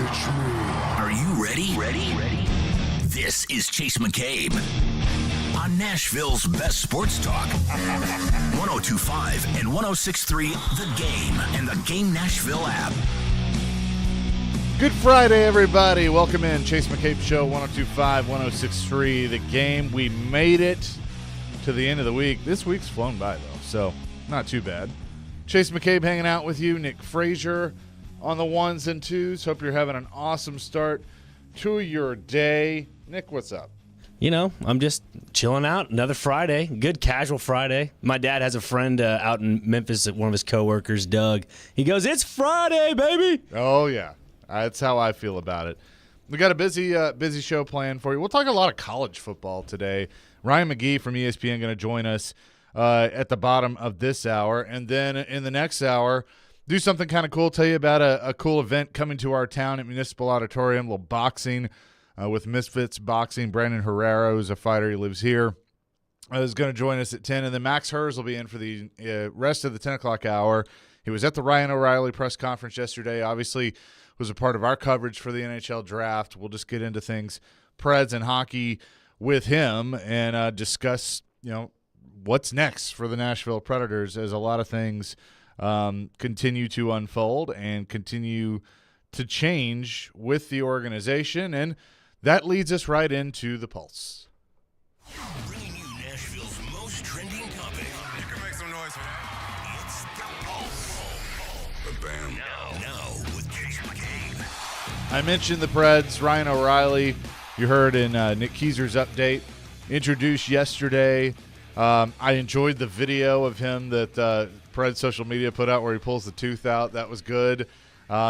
Catch me. Are you ready? This is Chase McCabe on Nashville's best sports talk. 102.5 and 106.3 The Game and the Game Nashville app. Good Friday, everybody. Welcome in. Chase McCabe Show, 102.5, 106.3 The Game. We made it to the end of the week. This week's flown by, though, so not too bad. Chase McCabe hanging out with you. Nick Frazier on the ones and twos. Hope you're having an awesome start to your day. Nick, what's up? You know, I'm just chilling out. Another Friday. Good casual Friday. My dad has a friend out in Memphis, one of his coworkers, Doug. He goes, "It's Friday, baby." Oh, yeah. That's how I feel about it. We got a busy show planned for you. We'll talk a lot of college football today. Ryan McGee from ESPN going to join us at the bottom of this hour. And then in the next hour, do something kind of cool. Tell you about a cool event coming to our town at Municipal Auditorium, a little boxing with Misfits Boxing. Brandon Herrera, who's a fighter, he lives here, is going to join us at 10. And then Max Hers will be in for the rest of the 10 o'clock hour. He was at the Ryan O'Reilly press conference yesterday. Obviously was a part of our coverage for the NHL draft. We'll just get into things, Preds and hockey, with him and discuss, what's next for the Nashville Predators as a lot of things continue to unfold and continue to change with the organization. And that leads us right into the Pulse. Bringing you Nashville's most trending topic. You can make some noise for that. It's the Pulse. Bam. Now with Chase McCabe. I mentioned the Preds, Ryan O'Reilly, you heard in Nick Keyser's update, introduced yesterday. I enjoyed the video of him that Preds social media put out where he pulls the tooth out. That was good.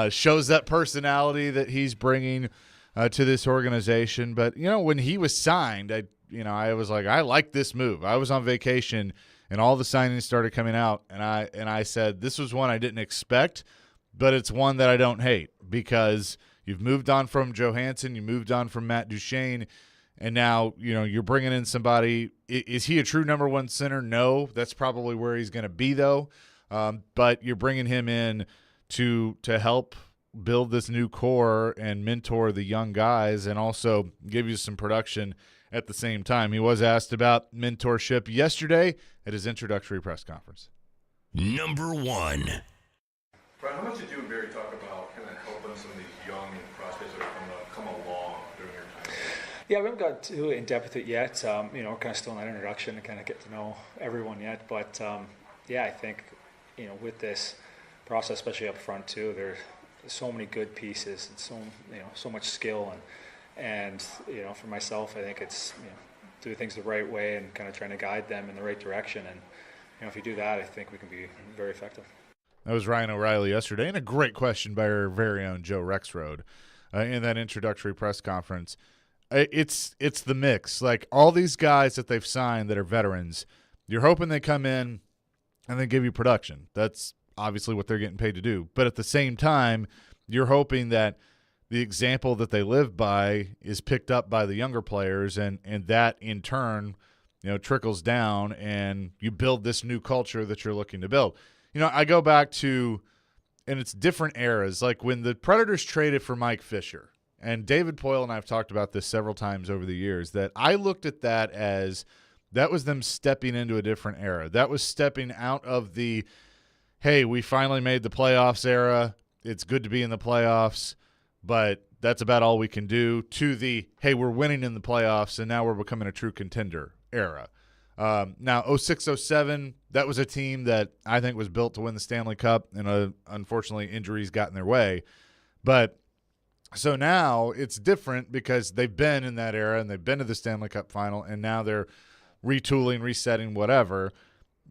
Shows that personality that he's bringing to this organization. But, when he was signed, I was like, I like this move. I was on vacation, and all the signings started coming out, and I said, this was one I didn't expect, but it's one that I don't hate because you've moved on from Johansson, you moved on from Matt Duchene, and now, you're bringing in somebody. Is he a true number one center? No. That's probably where he's going to be, though. But you're bringing him in to help build this new core and mentor the young guys and also give you some production at the same time. He was asked about mentorship yesterday at his introductory press conference. Number one. Brian, how much did you and Barry talk about kind of helping some of these young prospects that have come along during your time? Yeah, we haven't got too in depth with it yet. We're kind of still in that introduction and kind of get to know everyone yet. But I think with this process, especially up front too, there's so many good pieces and so much skill and for myself, I think it's do things the right way and kind of trying to guide them in the right direction. And if you do that, I think we can be very effective. That was Ryan O'Reilly yesterday, and a great question by our very own Joe Rexrode in that introductory press conference. It's the mix. Like all these guys that they've signed that are veterans, you're hoping they come in and they give you production. That's obviously what they're getting paid to do. But at the same time, you're hoping that the example that they live by is picked up by the younger players, and that in turn, trickles down, and you build this new culture that you're looking to build. I go back to, and it's different eras, like when the Predators traded for Mike Fisher, and David Poyle and I have talked about this several times over the years, that I looked at that as that was them stepping into a different era. That was stepping out of the, hey, we finally made the playoffs era. It's good to be in the playoffs, but that's about all we can do, to the, hey, we're winning in the playoffs, and now we're becoming a true contender era. Now, 06-07, that was a team that I think was built to win the Stanley Cup, and unfortunately injuries got in their way. But so now it's different because they've been in that era, and they've been to the Stanley Cup final, and now they're retooling, resetting, whatever.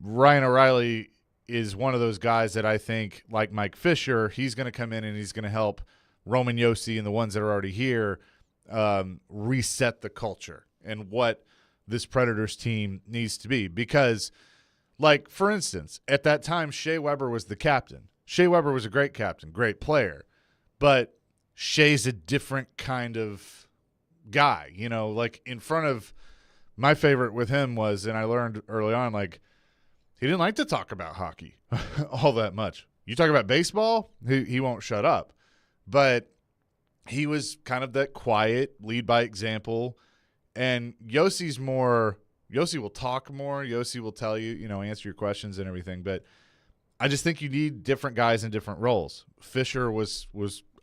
Ryan O'Reilly is one of those guys that I think, like Mike Fisher, he's going to come in and he's going to help Roman Josi and the ones that are already here reset the culture and what this Predators team needs to be. Because, like, for instance, at that time, Shea Weber was the captain. Shea Weber was a great captain, great player. But Shea's a different kind of guy, like in front of my favorite with him was, and I learned early on, like, he didn't like to talk about hockey all that much. You talk about baseball, he won't shut up. But he was kind of that quiet, lead by example. And Yossi's more – Yossi will talk more. Yossi will tell you, answer your questions and everything. But I just think you need different guys in different roles. Fisher was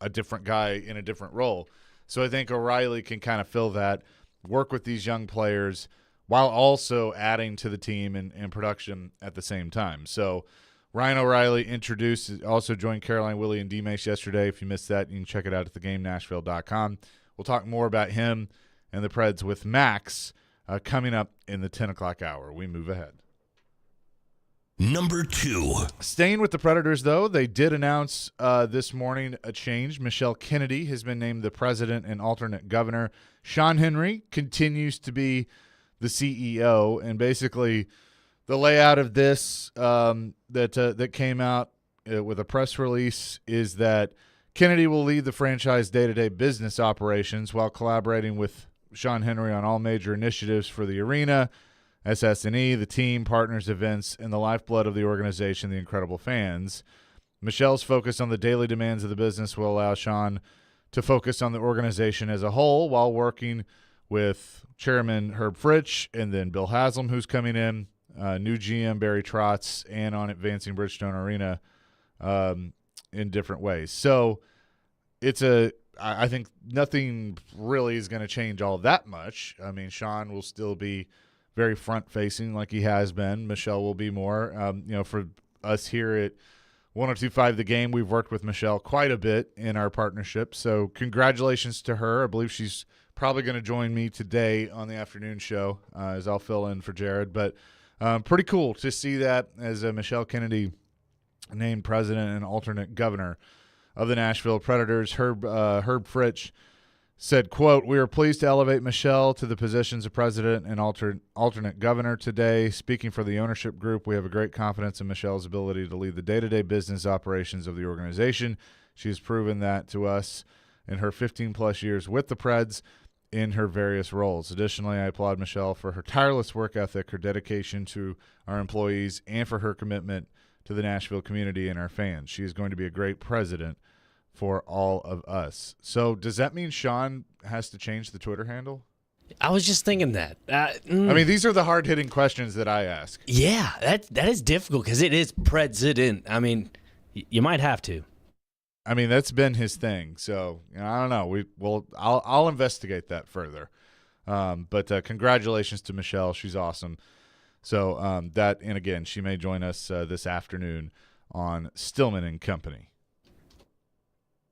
a different guy in a different role. So I think O'Reilly can kind of fill that, work with these young players while also adding to the team and production at the same time. So Ryan O'Reilly also joined Caroline, Willie, and D-Mace yesterday. If you missed that, you can check it out at thegamenashville.com. We'll talk more about him and the Preds with Max coming up in the 10 o'clock hour. We move ahead. Number 2. Staying with the Predators, though, they did announce this morning a change. Michelle Kennedy has been named the president and alternate governor. Sean Henry continues to be the CEO, and basically the layout of this that came out with a press release is that Kennedy will lead the franchise day-to-day business operations while collaborating with Sean Henry on all major initiatives for the arena, SS&E, the team, partners, events, and the lifeblood of the organization, the incredible fans. Michelle's focus on the daily demands of the business will allow Sean to focus on the organization as a whole while working with Chairman Herb Fritsch and then Bill Haslam, who's coming in, new GM Barry Trotz, and on advancing Bridgestone Arena in different ways. So I think nothing really is going to change all that much. I mean, Sean will still be very front-facing like he has been. Michelle will be more. For us here at 102.5 The Game, we've worked with Michelle quite a bit in our partnership. So congratulations to her. I believe she's probably going to join me today on the afternoon show as I'll fill in for Jared. But pretty cool to see that as Michelle Kennedy named president and alternate governor of the Nashville Predators. Herb Fritsch said, quote, "We are pleased to elevate Michelle to the positions of president and alternate governor today. Speaking for the ownership group, we have a great confidence in Michelle's ability to lead the day-to-day business operations of the organization. She has proven that to us in her 15-plus years with the Preds in her various roles. Additionally, I applaud Michelle for her tireless work ethic, her dedication to our employees, and for her commitment to the Nashville community and our fans. She is going to be a great president for all of us." So does that mean Sean has to change the Twitter handle? I was just thinking that. I mean, these are the hard-hitting questions that I ask. Yeah, that is difficult because it is president. I mean, you might have to. I mean, that's been his thing. So I don't know. I'll investigate that further. But congratulations to Michelle. She's awesome. So and again, she may join us this afternoon on Stillman and Company.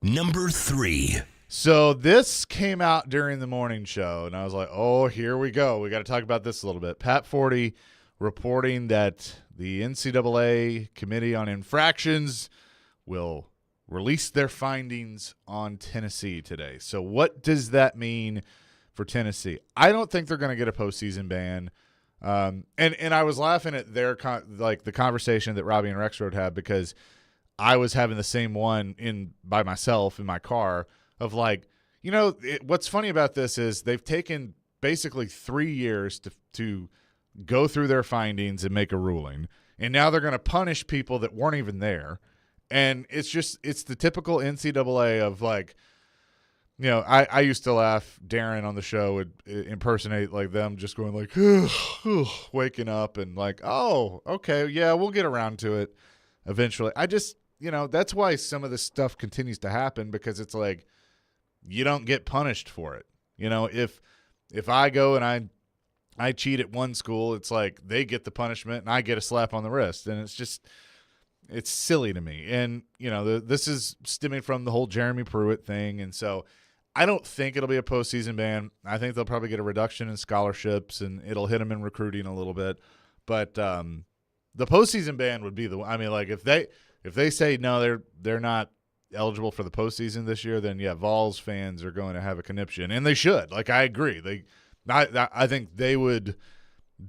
Number 3. So this came out during the morning show, and I was like, oh, here we go. We got to talk about this a little bit. Pat Forty reporting that the NCAA Committee on Infractions will release their findings on Tennessee today. So what does that mean for Tennessee? I don't think they're going to get a postseason ban. And I was laughing at their the conversation that Robbie and Rexroad had, because I was having the same one by myself in my car of like, what's funny about this is they've taken basically 3 years to go through their findings and make a ruling, and now they're going to punish people that weren't even there. And it's the typical NCAA of like, I used to laugh. Darren on the show would impersonate like them just going like, waking up and like, oh, okay, yeah, we'll get around to it eventually. I just, that's why some of this stuff continues to happen, because it's like you don't get punished for it. If I go and I cheat at one school, it's like they get the punishment and I get a slap on the wrist. And it's silly to me. And, this is stemming from the whole Jeremy Pruitt thing. And so I don't think it'll be a postseason ban. I think they'll probably get a reduction in scholarships, and it'll hit them in recruiting a little bit. But the postseason ban would be if they say no, they're not eligible for the postseason this year, then yeah, Vols fans are going to have a conniption, and they should. Like, I agree. I think they would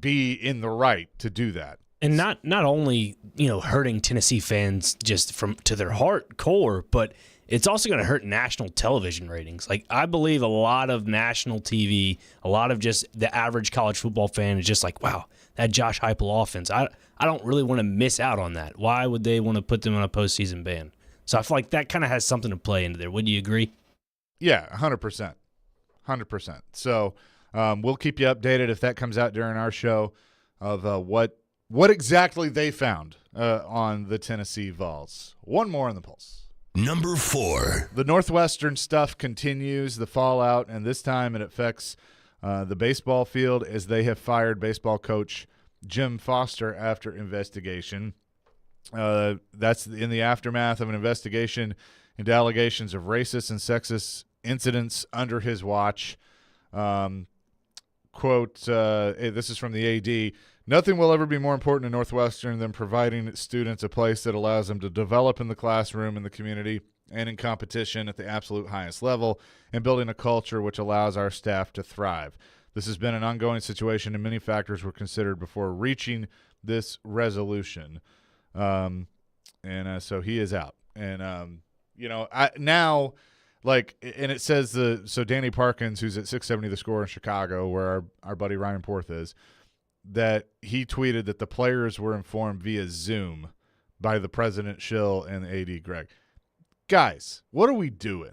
be in the right to do that. And not only, hurting Tennessee fans just to their heart core, but it's also going to hurt national television ratings. Like, I believe a lot of national TV, a lot of just the average college football fan is just like, wow, that Josh Heupel offense. I don't really want to miss out on that. Why would they want to put them on a postseason ban? So I feel like that kind of has something to play into there. Would you agree? Yeah, 100%. 100%. So we'll keep you updated if that comes out during our show of what exactly they found on the Tennessee Vols. One more on the pulse. Number 4. The Northwestern stuff continues, the fallout, and this time it affects the baseball field as they have fired baseball coach Jim Foster after investigation. That's in the aftermath of an investigation into allegations of racist and sexist incidents under his watch. Quote, this is from the AD, "Nothing will ever be more important to Northwestern than providing students a place that allows them to develop in the classroom, in the community, and in competition at the absolute highest level, and building a culture which allows our staff to thrive. This has been an ongoing situation, and many factors were considered before reaching this resolution." So he is out. And, now, like, and it says so Danny Parkins, who's at 670 The Score in Chicago, where our buddy Ryan Porth is, that he tweeted that the players were informed via Zoom by the president Schill and the AD Greg. Guys, what are we doing?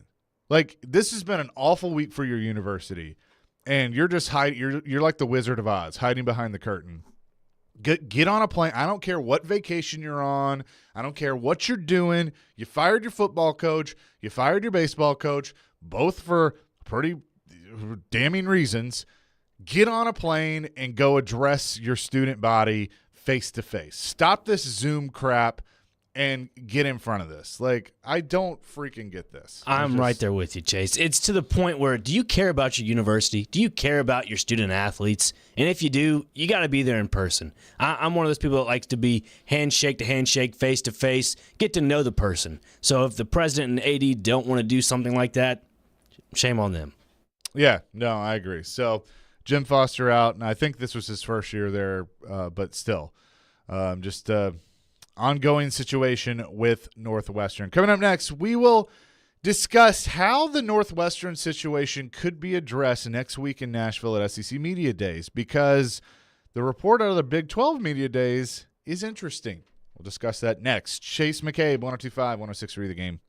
Like, this has been an awful week for your university, and you're just you're like the Wizard of Oz, hiding behind the curtain. Get on a plane. I don't care what vacation you're on. I don't care what you're doing. You fired your football coach. You fired your baseball coach, both for pretty damning reasons. Get on a plane and go address your student body face to face. Stop this Zoom crap and get in front of this. Like, I don't freaking get this. I'm right there with you, Chase. It's to the point where, do you care about your university? Do you care about your student athletes? And if you do, you got to be there in person. I'm one of those people that likes to be handshake to handshake, face to face, get to know the person. So if the president and AD don't want to do something like that, shame on them. Yeah, no, I agree. So Jim Foster out, and I think this was his first year there, but still, ongoing situation with Northwestern. Coming up next, we will discuss how the Northwestern situation could be addressed next week in Nashville at SEC Media Days, because the report out of the Big 12 Media Days is interesting. We'll discuss that next. Chase McCabe, 102.5, 106.3 The Game.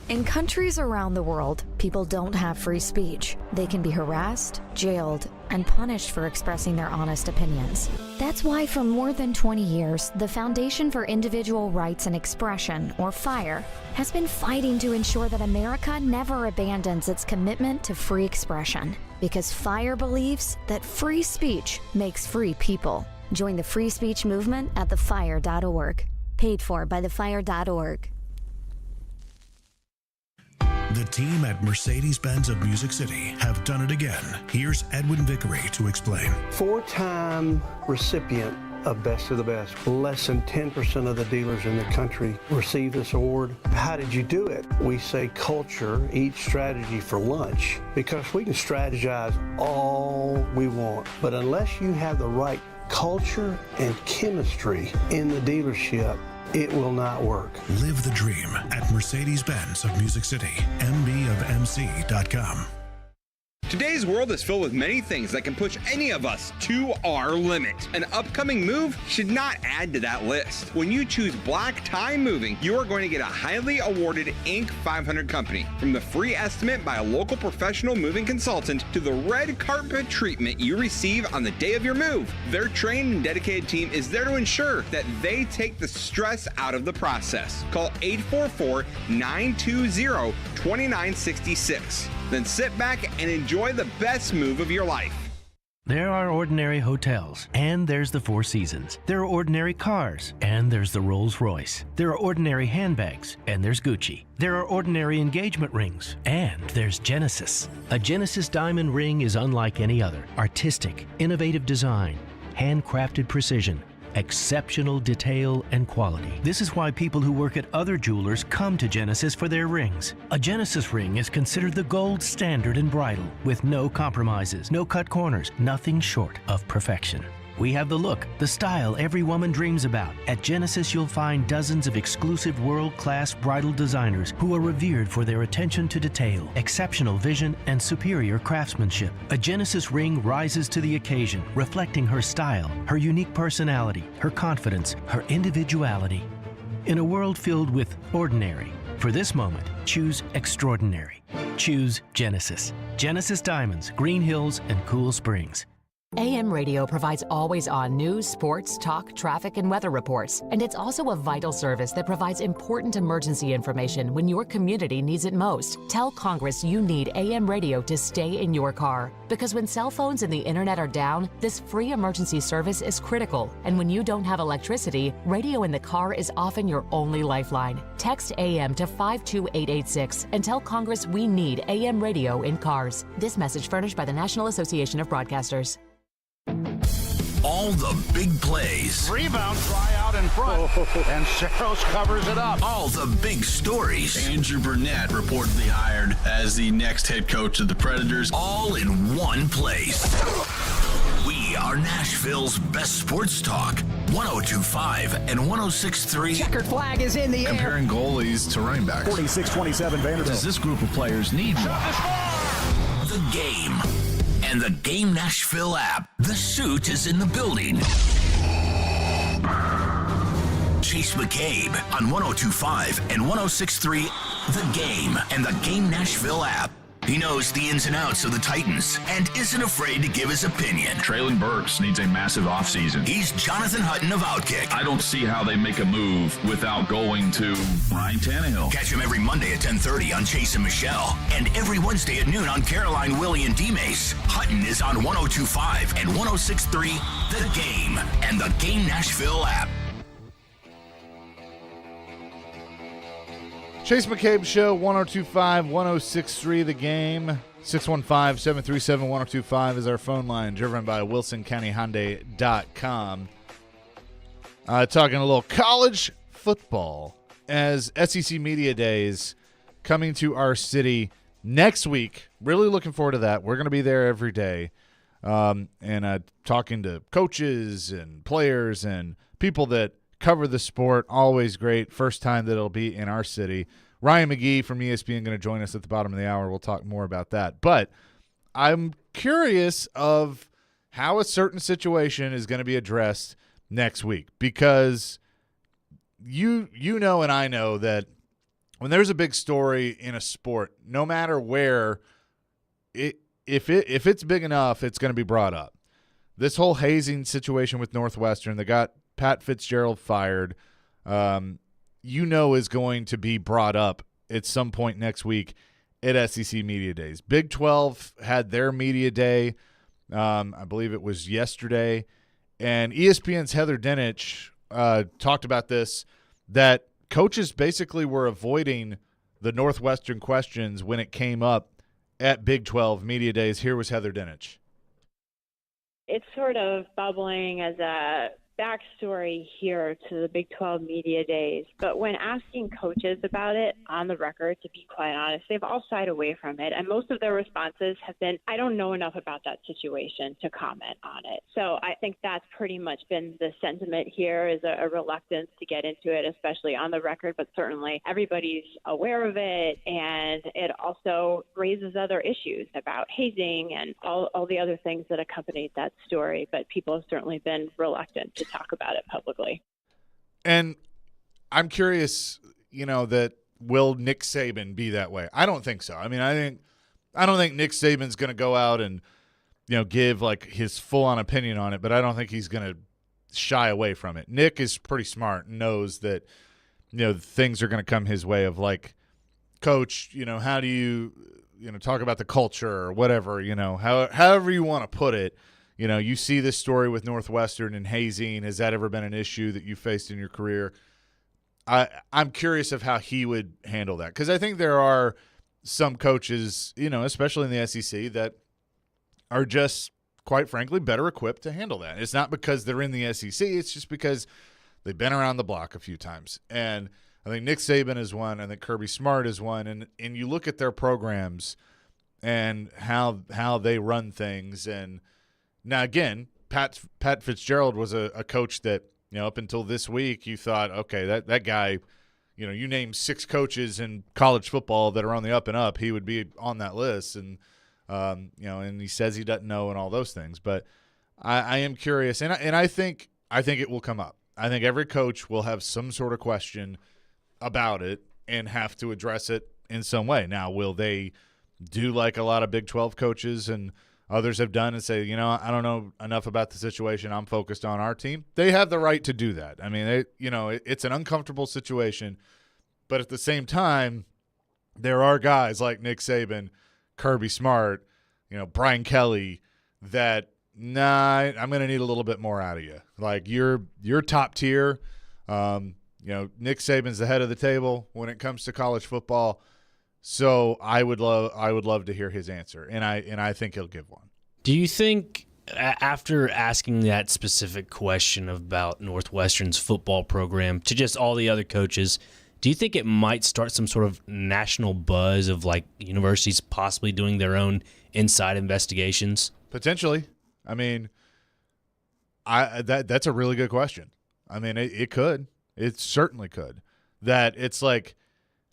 In countries around the world, people don't have free speech. They can be harassed, jailed, and punished for expressing their honest opinions. That's why for more than 20 years, the Foundation for Individual Rights and Expression, or FIRE, has been fighting to ensure that America never abandons its commitment to free expression. Because FIRE believes that free speech makes free people. Join the free speech movement at thefire.org. Paid for by thefire.org. The team at Mercedes-Benz of Music City have done it again. Here's Edwin Vickery to explain. 4-time recipient of Best of the Best. Less than 10% of the dealers in the country receive this award. How did you do it? We say culture eats strategy for lunch, because we can strategize all we want, but unless you have the right culture and chemistry in the dealership, it will not work. Live the dream at Mercedes-Benz of Music City, mbofmc.com. Today's world is filled with many things that can push any of us to our limit. An upcoming move should not add to that list. When you choose Black Tie Moving, you are going to get a highly awarded Inc. 500 company. From the free estimate by a local professional moving consultant to the red carpet treatment you receive on the day of your move, their trained and dedicated team is there to ensure that they take the stress out of the process. Call 844-920-2966. Then sit back and enjoy the best move of your life. There are ordinary hotels, and there's the Four Seasons. There are ordinary cars, and there's the Rolls-Royce. There are ordinary handbags, and there's Gucci. There are ordinary engagement rings, and there's Genesis. A Genesis diamond ring is unlike any other. Artistic, innovative design, handcrafted precision, exceptional detail and quality. This is why people who work at other jewelers come to Genesis for their rings. A Genesis ring is considered the gold standard in bridal, with no compromises, no cut corners, nothing short of perfection. We have the look, the style every woman dreams about. At Genesis, you'll find dozens of exclusive world-class bridal designers who are revered for their attention to detail, exceptional vision, and superior craftsmanship. A Genesis ring rises to the occasion, reflecting her style, her unique personality, her confidence, her individuality. In a world filled with ordinary, for this moment, choose extraordinary. choose Genesis. Genesis Diamonds, Green Hills, and Cool Springs. AM radio provides always-on news, sports, talk, traffic, and weather reports. And it's also a vital service that provides important emergency information when your community needs it most. Tell Congress you need AM radio to stay in your car. Because when cell phones and the internet are down, this free emergency service is critical. And when you don't have electricity, radio in the car is often your only lifeline. Text AM to 52886 and tell Congress we need AM radio in cars. This message furnished by the National Association of Broadcasters. All the big plays. Rebound, fly out in front, and Saros covers it up. All the big stories. Andrew Burnett reportedly hired as the next head coach of the Predators. All in one place. We are Nashville's best sports talk. 102.5 and 106.3. Checkered flag is in the air. Comparing goalies to running backs. 46-27 Vanderbilt. Does this group of players need more? The Game. And the Game Nashville app. The suit is in the building. Chase McCabe on 102.5 and 106.3. The Game and the Game Nashville app. He knows the ins and outs of the Titans and isn't afraid to give his opinion. Traylon Burks needs a massive offseason. He's Jonathan Hutton of Outkick. I don't see how they make a move without going to Ryan Tannehill. Catch him every Monday at 10:30 on Chase and Michelle, and every Wednesday at noon on Caroline, Willie, and D-Mace. Hutton is on 102.5 and 106.3 The Game and the Game Nashville app. Chase McCabe Show, 102.5, 106.3 The Game. 615-737-1025 is our phone line, driven by WilsonCountyHyundai.com. Talking a little college football as SEC Media Days coming to our city next week. Really looking forward to that. We're going to be there every day and talking to coaches and players and people that cover the sport. Always great. First time that it'll be in our city. Ryan McGee from ESPN going to join us at the bottom of the hour. We'll talk more about that. But I'm curious of how a certain situation is going to be addressed next week, because you know and I know that when there's a big story in a sport, no matter where, if it's big enough, it's going to be brought up. This whole hazing situation with Northwestern that got Pat Fitzgerald fired, is going to be brought up at some point next week at SEC Media Days. Big 12 had their media day. I believe it was yesterday. And ESPN's Heather Dinich talked about this, that coaches basically were avoiding the Northwestern questions when it came up at Big 12 Media Days. Here was Heather Dinich. It's sort of bubbling as a backstory here to the Big 12 Media Days, but when asking coaches about it on the record, to be quite honest, they've all shied away from it, and most of their responses have been, I don't know enough about that situation to comment on it. So I think that's pretty much been the sentiment here, is a reluctance to get into it, especially on the record, but certainly everybody's aware of it, and it also raises other issues about hazing and all the other things that accompanied that story, but people have certainly been reluctant to talk about it publicly. And I'm curious, that will Nick Saban be that way? I don't think so. I mean, I don't think Nick Saban's going to go out and, give like his full-on opinion on it, but I don't think he's going to shy away from it. Nick is pretty smart and knows that, things are going to come his way of like, Coach, how do you, talk about the culture or whatever, however you want to put it. You see this story with Northwestern and hazing. Has that ever been an issue that you faced in your career? I'm curious of how he would handle that, because I think there are some coaches, especially in the SEC, that are just, quite frankly, better equipped to handle that. It's not because they're in the SEC. It's just because they've been around the block a few times. And I think Nick Saban is one. I think Kirby Smart is one. And you look at their programs and how they run things. And now, again, Pat Fitzgerald was a coach that, up until this week, you thought, okay, that guy, you name 6 coaches in college football that are on the up and up, he would be on that list. And, and he says he doesn't know and all those things. But I am curious, and I think it will come up. I think every coach will have some sort of question about it and have to address it in some way. Now, will they do like a lot of Big 12 coaches and others have done and say, I don't know enough about the situation. I'm focused on our team. They have the right to do that. I mean, it's an uncomfortable situation, but at the same time, there are guys like Nick Saban, Kirby Smart, Brian Kelly that, I'm going to need a little bit more out of you. Like you're top tier. Nick Saban's the head of the table when it comes to college football. So I would love to hear his answer, and I think he'll give one. Do you think after asking that specific question about Northwestern's football program to just all the other coaches, do you think it might start some sort of national buzz of like universities possibly doing their own inside investigations? Potentially. I mean, that's a really good question. I mean, it could. It certainly could. That it's like,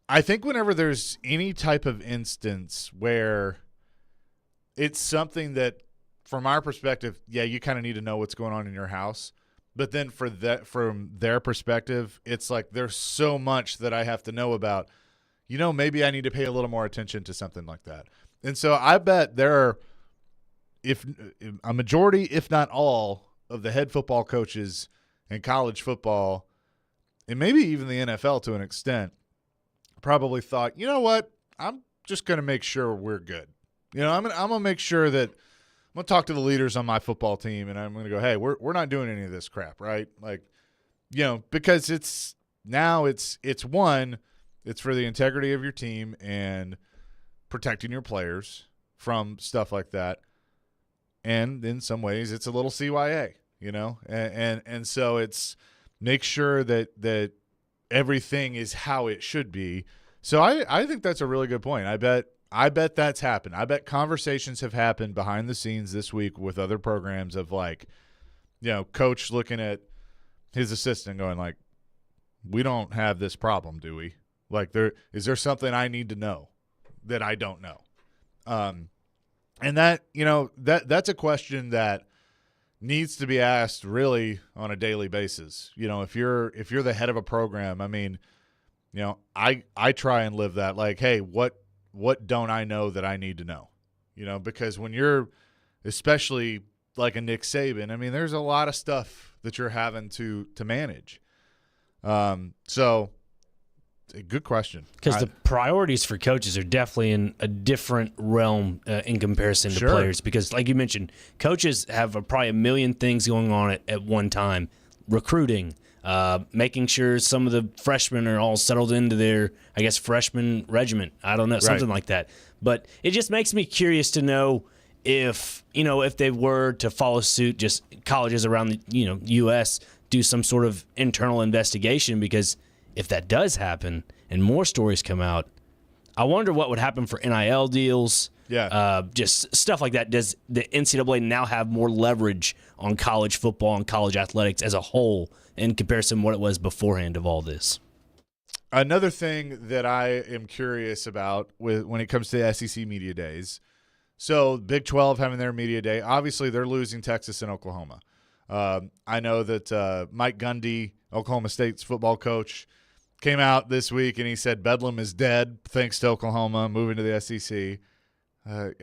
I think whenever there's any type of instance where it's something that, from our perspective, you kind of need to know what's going on in your house. But then from their perspective, it's like there's so much that I have to know about. Maybe I need to pay a little more attention to something like that. And so I bet there are, if a majority, if not all, of the head football coaches in college football, and maybe even the NFL to an extent, probably thought, you know what, I'm just going to make sure we're good. I'm going to make sure that I'm going to talk to the leaders on my football team, and I'm going to go, hey, we're not doing any of this crap, right? Like, because it's for the integrity of your team and protecting your players from stuff like that. And in some ways, it's a little CYA, and so it's make sure that everything is how it should be. So I think that's a really good point. I bet that's happened. I bet conversations have happened behind the scenes this week with other programs of like, coach looking at his assistant going like, we don't have this problem, do we? Like, is there something I need to know that I don't know? And that, that's a question that needs to be asked really on a daily basis. If you're the head of a program, I mean, I try and live that like, hey, what don't I know that I need to know? Because when you're especially like a Nick Saban, I mean, there's a lot of stuff that you're having to manage. So a good question. Because the priorities for coaches are definitely in a different realm in comparison to players. Because, like you mentioned, coaches have probably a million things going on at one time. Recruiting, making sure some of the freshmen are all settled into their, I guess, freshman regiment. I don't know, something like that. But it just makes me curious to know if they were to follow suit, just colleges around the U.S. do some sort of internal investigation, because if that does happen and more stories come out, I wonder what would happen for NIL deals. Yeah. Just stuff like that. Does the NCAA now have more leverage on college football and college athletics as a whole in comparison to what it was beforehand of all this? Another thing that I am curious about when it comes to the SEC media days, so Big 12 having their media day, obviously they're losing Texas and Oklahoma. I know that Mike Gundy, Oklahoma State's football coach, came out this week and he said Bedlam is dead thanks to Oklahoma moving to the SEC.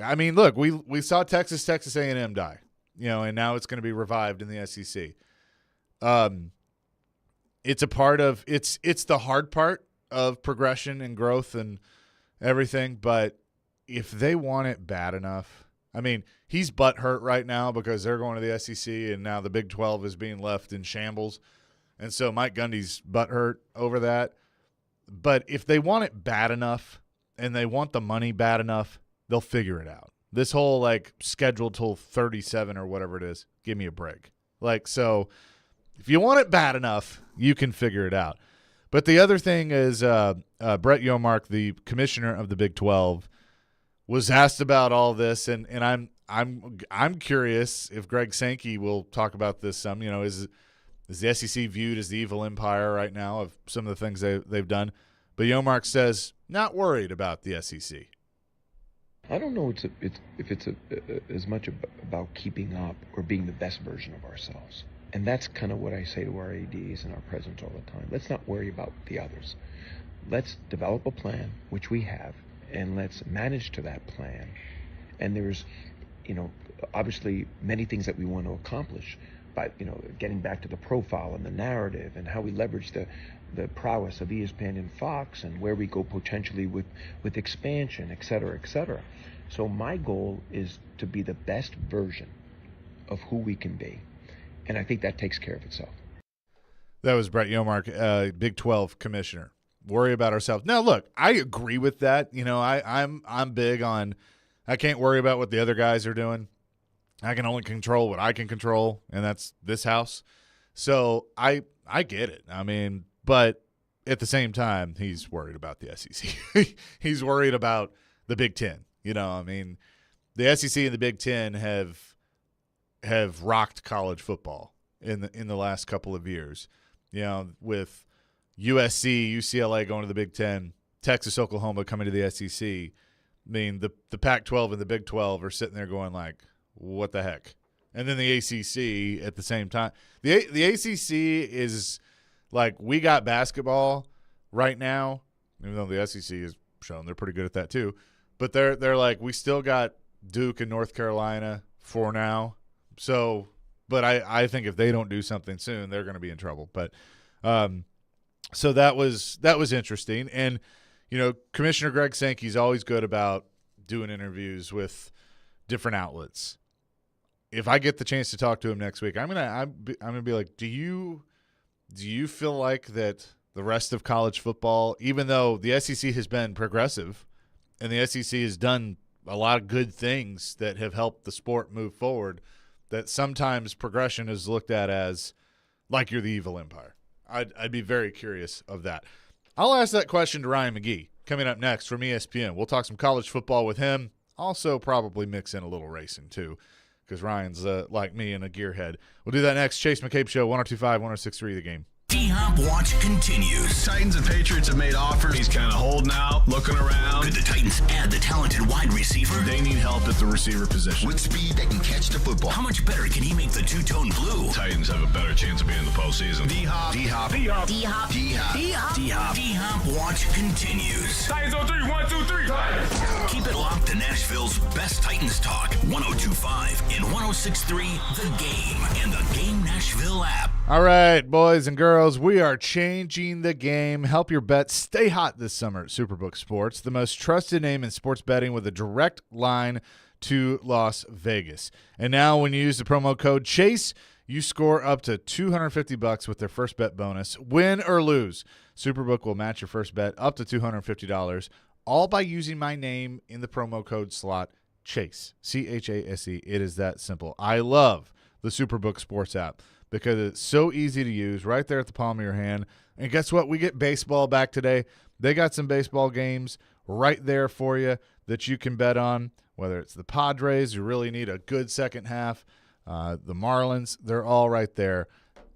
I mean, look, we saw Texas A&M die, and now it's going to be revived in the SEC. It's a part of it's the hard part of progression and growth and everything. But if they want it bad enough, I mean, he's butthurt right now because they're going to the SEC and now the Big 12 is being left in shambles. And so Mike Gundy's butthurt over that. But if they want it bad enough and they want the money bad enough, they'll figure it out. This whole, like, scheduled till 37 or whatever it is, give me a break. Like, so if you want it bad enough, you can figure it out. But the other thing is Brett Yomark, the commissioner of the Big 12, was asked about all this, and I'm curious if Greg Sankey will talk about this some. Is the SEC viewed as the evil empire right now of some of the things they've done? But Yomark says not worried about the SEC. I don't know if it's as much about keeping up or being the best version of ourselves. And that's kind of what I say to our ADs and our presidents all the time. Let's not worry about the others. Let's develop a plan, which we have, and let's manage to that plan. And there's, obviously many things that we want to accomplish by, getting back to the profile and the narrative and how we leverage the prowess of ESPN and Fox and where we go potentially with expansion, et cetera, et cetera. So my goal is to be the best version of who we can be. And I think that takes care of itself. That was Brett Yomark, Big 12 commissioner. Worry about ourselves. Now, look, I agree with that. I'm big on I can't worry about what the other guys are doing. I can only control what I can control, and that's this house. So I get it. I mean, but at the same time, he's worried about the SEC. He's worried about the Big Ten. The SEC and the Big Ten have rocked college football in the last couple of years. With USC, UCLA going to the Big Ten, Texas, Oklahoma coming to the SEC. I mean, the Pac-12 and the Big 12 are sitting there going like, what the heck? And then the ACC at the same time. The ACC is like, we got basketball right now, even though the SEC has shown they're pretty good at that too. But they're like, we still got Duke and North Carolina for now. So, but I think if they don't do something soon, they're going to be in trouble. But so that was interesting. And, Commissioner Greg Sankey's always good about doing interviews with different outlets. If I get the chance to talk to him next week, I'm gonna be like, do you feel like that the rest of college football, even though the SEC has been progressive and the SEC has done a lot of good things that have helped the sport move forward, that sometimes progression is looked at as like you're the evil empire? I'd be very curious of that. I'll ask that question to Ryan McGee coming up next from ESPN. We'll talk some college football with him. Also probably mix in a little racing too, because Ryan's like me and a gearhead. We'll do that next. Chase McCabe Show, 102.5, 106.3 The Game. D-Hop Watch continues. Titans and Patriots have made offers. He's kind of holding out, looking around. Could the Titans add the talented wide receiver? They need help at the receiver position. With speed that can catch the football. How much better can he make the two-tone blue? Titans have a better chance of being in the postseason. D-Hop. D-Hop. D-Hop. D-Hop. D-Hop. D-Hop. D-Hop. D-Hop Watch continues. Titans on 3, 1, 2, 3. Keep it locked to Nashville's best Titans talk. 102.5 and 106.3 The Game and the Game Nashville app. All right, boys and girls, we are changing the game. Help your bets stay hot this summer at Superbook Sports, the most trusted name in sports betting with a direct line to Las Vegas. And now when you use the promo code CHASE, you score up to $250 with their first bet bonus. Win or lose, Superbook will match your first bet up to $250, all by using my name in the promo code slot, CHASE, C-H-A-S-E. It is that simple. I love the Superbook Sports app, because it's so easy to use right there at the palm of your hand. And guess what? We get baseball back today. They got some baseball games right there for you that you can bet on, whether it's the Padres, you really need a good second half, the Marlins, they're all right there.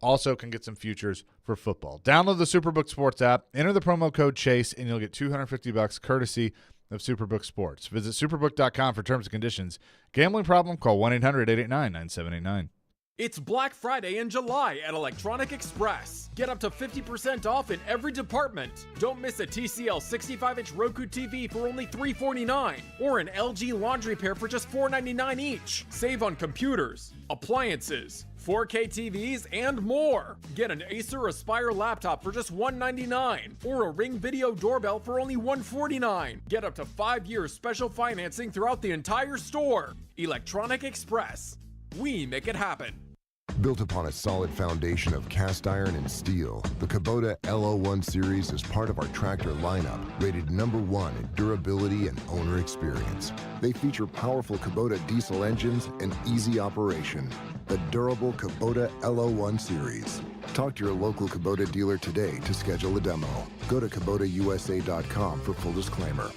Also can get some futures for football. Download the Superbook Sports app, enter the promo code CHASE, and you'll get $250 courtesy of Superbook Sports. Visit superbook.com for terms and conditions. Gambling problem? Call 1-800-889-9789. It's Black Friday in July at Electronic Express. Get up to 50% off in every department. Don't miss a TCL 65-inch Roku TV for only $349, or an LG laundry pair for just $499 each. Save on computers, appliances, 4K TVs, and more. Get an Acer Aspire laptop for just $199, or a Ring Video doorbell for only $149. Get up to 5 years special financing throughout the entire store. Electronic Express. We make it happen. Built upon a solid foundation of cast iron and steel, the Kubota LO1 series is part of our tractor lineup, rated #1 in durability and owner experience. They feature powerful Kubota diesel engines and easy operation. The durable Kubota LO1 series. Talk to your local Kubota dealer today to schedule a demo. Go to KubotaUSA.com for full disclaimer.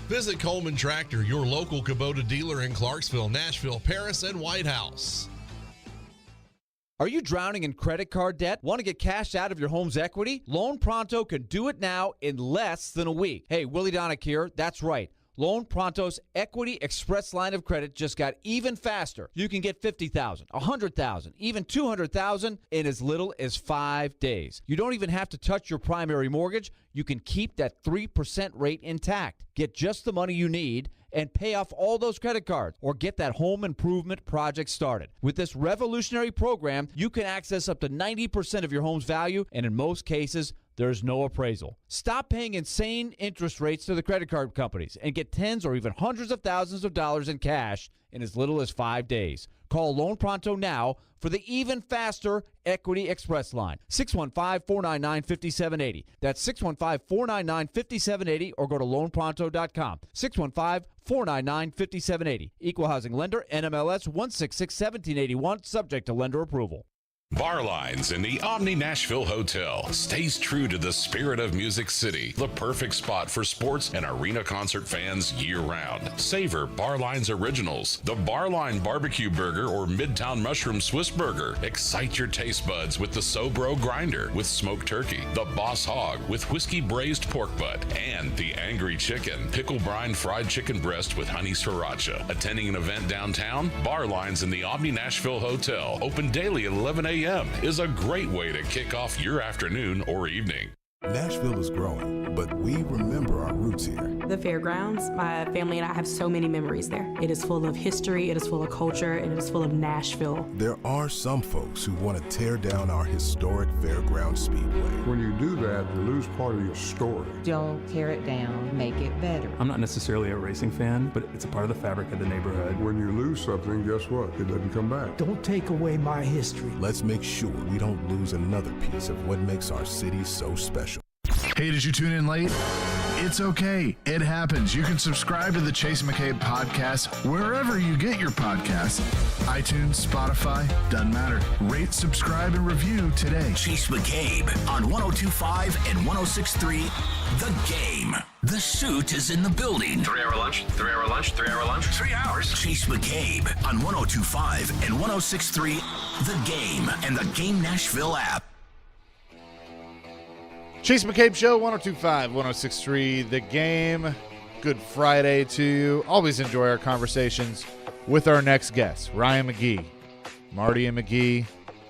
Visit Coleman Tractor, your local Kubota dealer in Clarksville, Nashville, Paris, and White House. Are you drowning in credit card debt? Want to get cash out of your home's equity? Loan Pronto can do it now in less than a week. Hey, Willie Donick here. That's right. Loan Pronto's Equity Express line of credit just got even faster. You can get $50,000, $100,000, even $200,000 in as little as 5 days. You don't even have to touch your primary mortgage. You can keep that 3% rate intact. Get just the money you need and pay off all those credit cards or get that home improvement project started. With this revolutionary program, you can access up to 90% of your home's value, and in most cases, there's no appraisal. Stop paying insane interest rates to the credit card companies and get tens or even hundreds of thousands of dollars in cash in as little as 5 days. Call Loan Pronto now for the even faster Equity Express line. 615-499-5780. That's 615-499-5780 or go to loanpronto.com. 615-499-5780. Equal housing lender, NMLS 1661781, subject to lender approval. Bar Lines in the Omni Nashville Hotel stays true to the spirit of Music City, the perfect spot for sports and arena concert fans year-round. Savor Bar Lines Originals, the Bar Line Barbecue Burger or Midtown Mushroom Swiss Burger. Excite your taste buds with the Sobro Grinder with smoked turkey, the Boss Hog with whiskey braised pork butt, and the Angry Chicken, pickle brine fried chicken breast with honey sriracha. Attending an event downtown? Bar Lines in the Omni Nashville Hotel, open daily at 11 a.m. is a great way to kick off your afternoon or evening. Nashville is growing, but we remember our roots here. The fairgrounds, my family and I have so many memories there. It is full of history, it is full of culture, and it is full of Nashville. There are some folks who want to tear down our historic fairground speedway. When you do that, you lose part of your story. Don't tear it down, make it better. I'm not necessarily a racing fan, but it's a part of the fabric of the neighborhood. When you lose something, guess what? It doesn't come back. Don't take away my history. Let's make sure we don't lose another piece of what makes our city so special. Hey, did you tune in late? It's okay. It happens. You can subscribe to the Chase McCabe podcast wherever you get your podcasts. iTunes, Spotify, doesn't matter. Rate, subscribe, and review today. Chase McCabe on 102.5 and 106.3 The Game. The suit is in the building. 3 hour lunch, 3 hour lunch, 3 hour lunch. 3 hours. Chase McCabe on 102.5 and 106.3 The Game and the Game Nashville app. Chase McCabe Show, 102.5, 106.3, The Game. Good Friday to you. Always enjoy our conversations with our next guest, Ryan McGee. Marty and McGee,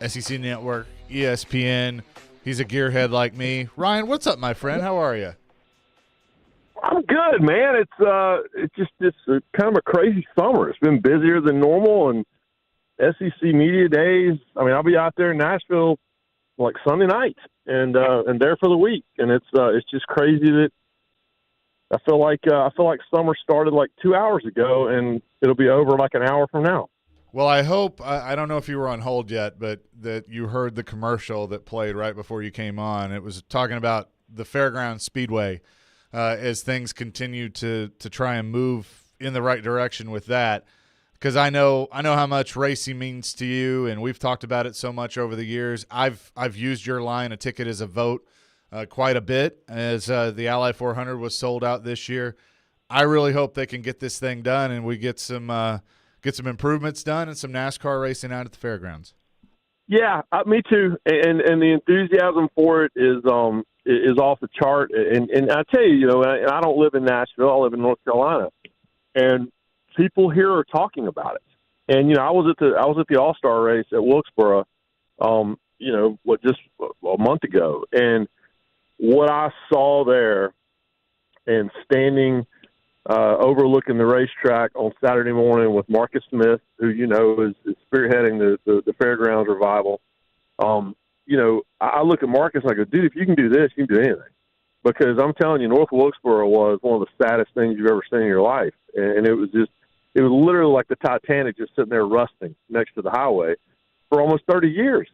SEC Network, ESPN. He's a gearhead like me. Ryan, what's up, my friend? How are you? I'm good, man. It's kind of a crazy summer. It's been busier than normal, and SEC media days. I mean, I'll be out there in Nashville like Sunday night and there for the week, and it's just crazy that I feel like summer started like 2 hours ago, and it'll be over like an hour from now. Well, I hope I don't know if you were on hold yet, but that you heard the commercial that played right before you came on. It was talking about the Fairgrounds Speedway as things continue to try and move in the right direction with that. Because I know how much racing means to you, and we've talked about it so much over the years. I've used your line, a ticket as a vote, quite a bit as the Ally 400 was sold out this year. I really hope they can get this thing done and we get some improvements done and some NASCAR racing out at the fairgrounds. Yeah, me too. And the enthusiasm for it is off the chart. And I tell you, and I don't live in Nashville. I live in North Carolina, and people here are talking about it. And I was at the All-Star race at Wilkesboro, just a month ago, and what I saw there, and standing overlooking the racetrack on Saturday morning with Marcus Smith, who is spearheading the Fairgrounds revival. I look at Marcus and I go, dude, if you can do this, you can do anything. Because I'm telling you, North Wilkesboro was one of the saddest things you've ever seen in your life, and it was literally like the Titanic just sitting there rusting next to the highway for almost 30 years.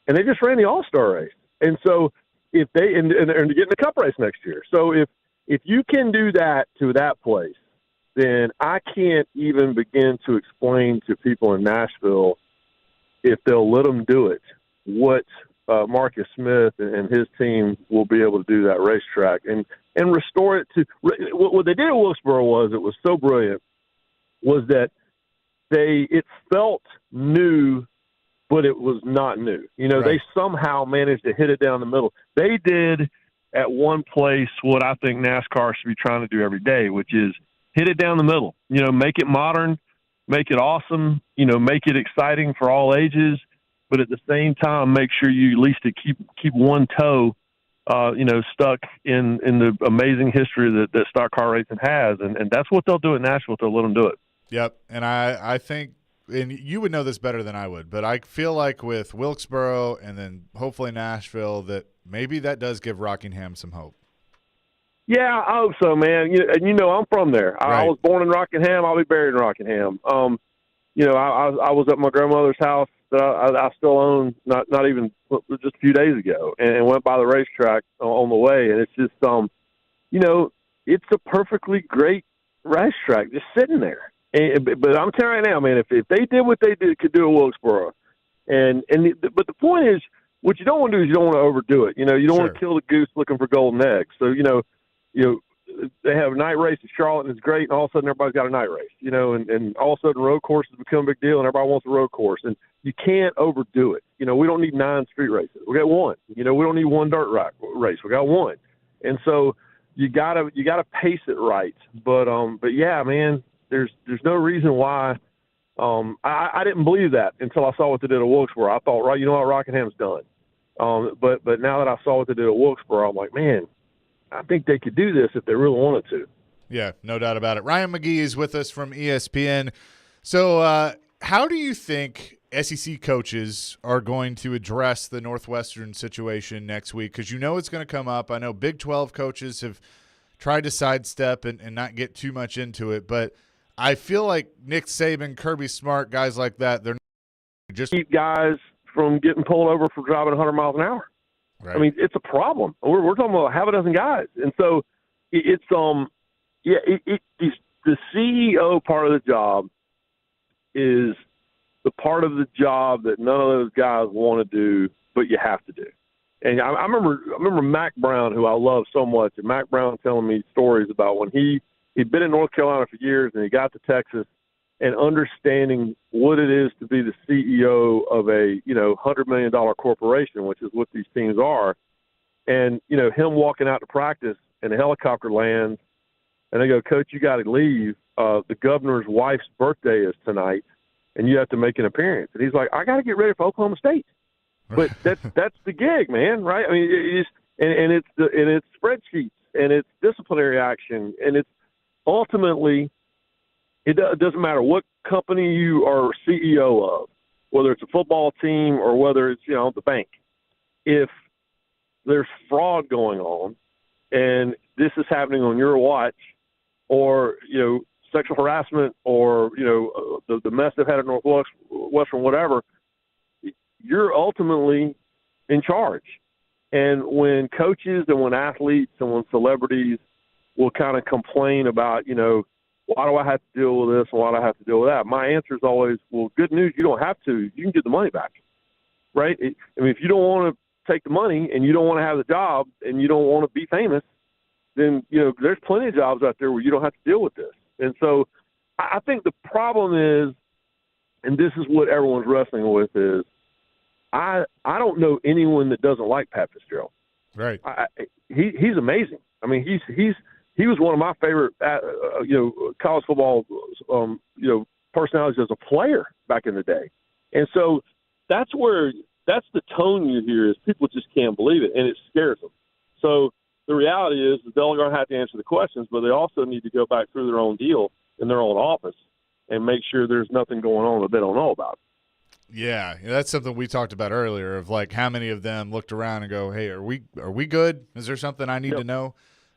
And they just ran the All-Star race. And so if they and they're getting the Cup race next year. So if you can do that to that place, then I can't even begin to explain to people in Nashville, if they'll let them do it, what Marcus Smith and his team will be able to do that racetrack and restore it to what they did at Wilkesboro. It was so brilliant, was that it felt new, but it was not new. Right. They somehow managed to hit it down the middle. They did at one place what I think NASCAR should be trying to do every day, which is hit it down the middle. Make it modern, make it awesome. Make it exciting for all ages, but at the same time, make sure you at least keep one toe, stuck in the amazing history that stock car racing has, and that's what they'll do at Nashville. They'll let them do it. Yep, and I think, and you would know this better than I would, but I feel like with Wilkesboro and then hopefully Nashville that maybe that does give Rockingham some hope. Yeah, I hope so, man. I'm from there. Right. I was born in Rockingham. I'll be buried in Rockingham. I was at my grandmother's house that I still own, not even just a few days ago, and went by the racetrack on the way, and it's just, it's a perfectly great racetrack just sitting there. But I'm telling you right now, man, if they did what they could do at Wilkesboro, but the point is, what you don't want to do is you don't want to overdo it. You don't want to kill the goose looking for golden eggs. So they have a night race at Charlotte, and it's great, and all of a sudden everybody's got a night race. And all of a sudden road courses become a big deal, and everybody wants a road course, and you can't overdo it. We don't need 9 street races. We got one. We don't need one dirt race. We got one, and so you gotta pace it right. But yeah, man. There's no reason why. I didn't believe that until I saw what they did at Wilkesboro. I thought, right, what, Rockingham's done. But now that I saw what they did at Wilkesboro, I'm like, man, I think they could do this if they really wanted to. Yeah, no doubt about it. Ryan McGee is with us from ESPN. So how do you think SEC coaches are going to address the Northwestern situation next week? Because it's going to come up. I know Big 12 coaches have tried to sidestep and not get too much into it, but I feel like Nick Saban, Kirby Smart, guys like that, they're just keep guys from getting pulled over for driving 100 miles an hour. Right. I mean, it's a problem. We're talking about half a dozen guys, and so it's the CEO part of the job is the part of the job that none of those guys want to do, but you have to do. And I remember Mac Brown, who I love so much, and Mac Brown telling me stories about when he'd been in North Carolina for years and he got to Texas and understanding what it is to be the CEO of a, $100 million corporation, which is what these teams are. And, him walking out to practice and a helicopter lands and they go, "Coach, you got to leave. The governor's wife's birthday is tonight and you have to make an appearance." And he's like, "I got to get ready for Oklahoma State." But that's the gig, man, right? I mean, it's spreadsheets and it's disciplinary action, and it's ultimately it doesn't matter what company you are CEO of, whether it's a football team or whether it's the bank. If there's fraud going on, and this is happening on your watch, or sexual harassment, or the mess they've had at Northwestern, whatever. You're ultimately in charge. And when coaches and when athletes and when celebrities will kind of complain about, why do I have to deal with this and why do I have to deal with that? My answer is always, well, good news, you don't have to. You can get the money back, right? If you don't want to take the money and you don't want to have the job and you don't want to be famous, then, there's plenty of jobs out there where you don't have to deal with this. And so I think the problem is, and this is what everyone's wrestling with, is I don't know anyone that doesn't like Pat Fitzgerald. Right. He's amazing. I mean, he was one of my favorite, college football, personalities as a player back in the day. And so that's the tone you hear is people just can't believe it, and it scares them. So the reality is that they're going to have to answer the questions, but they also need to go back through their own deal in their own office and make sure there's nothing going on that they don't know about. Yeah, that's something we talked about earlier of like how many of them looked around and go, "Hey, are we good? Is there something I need to know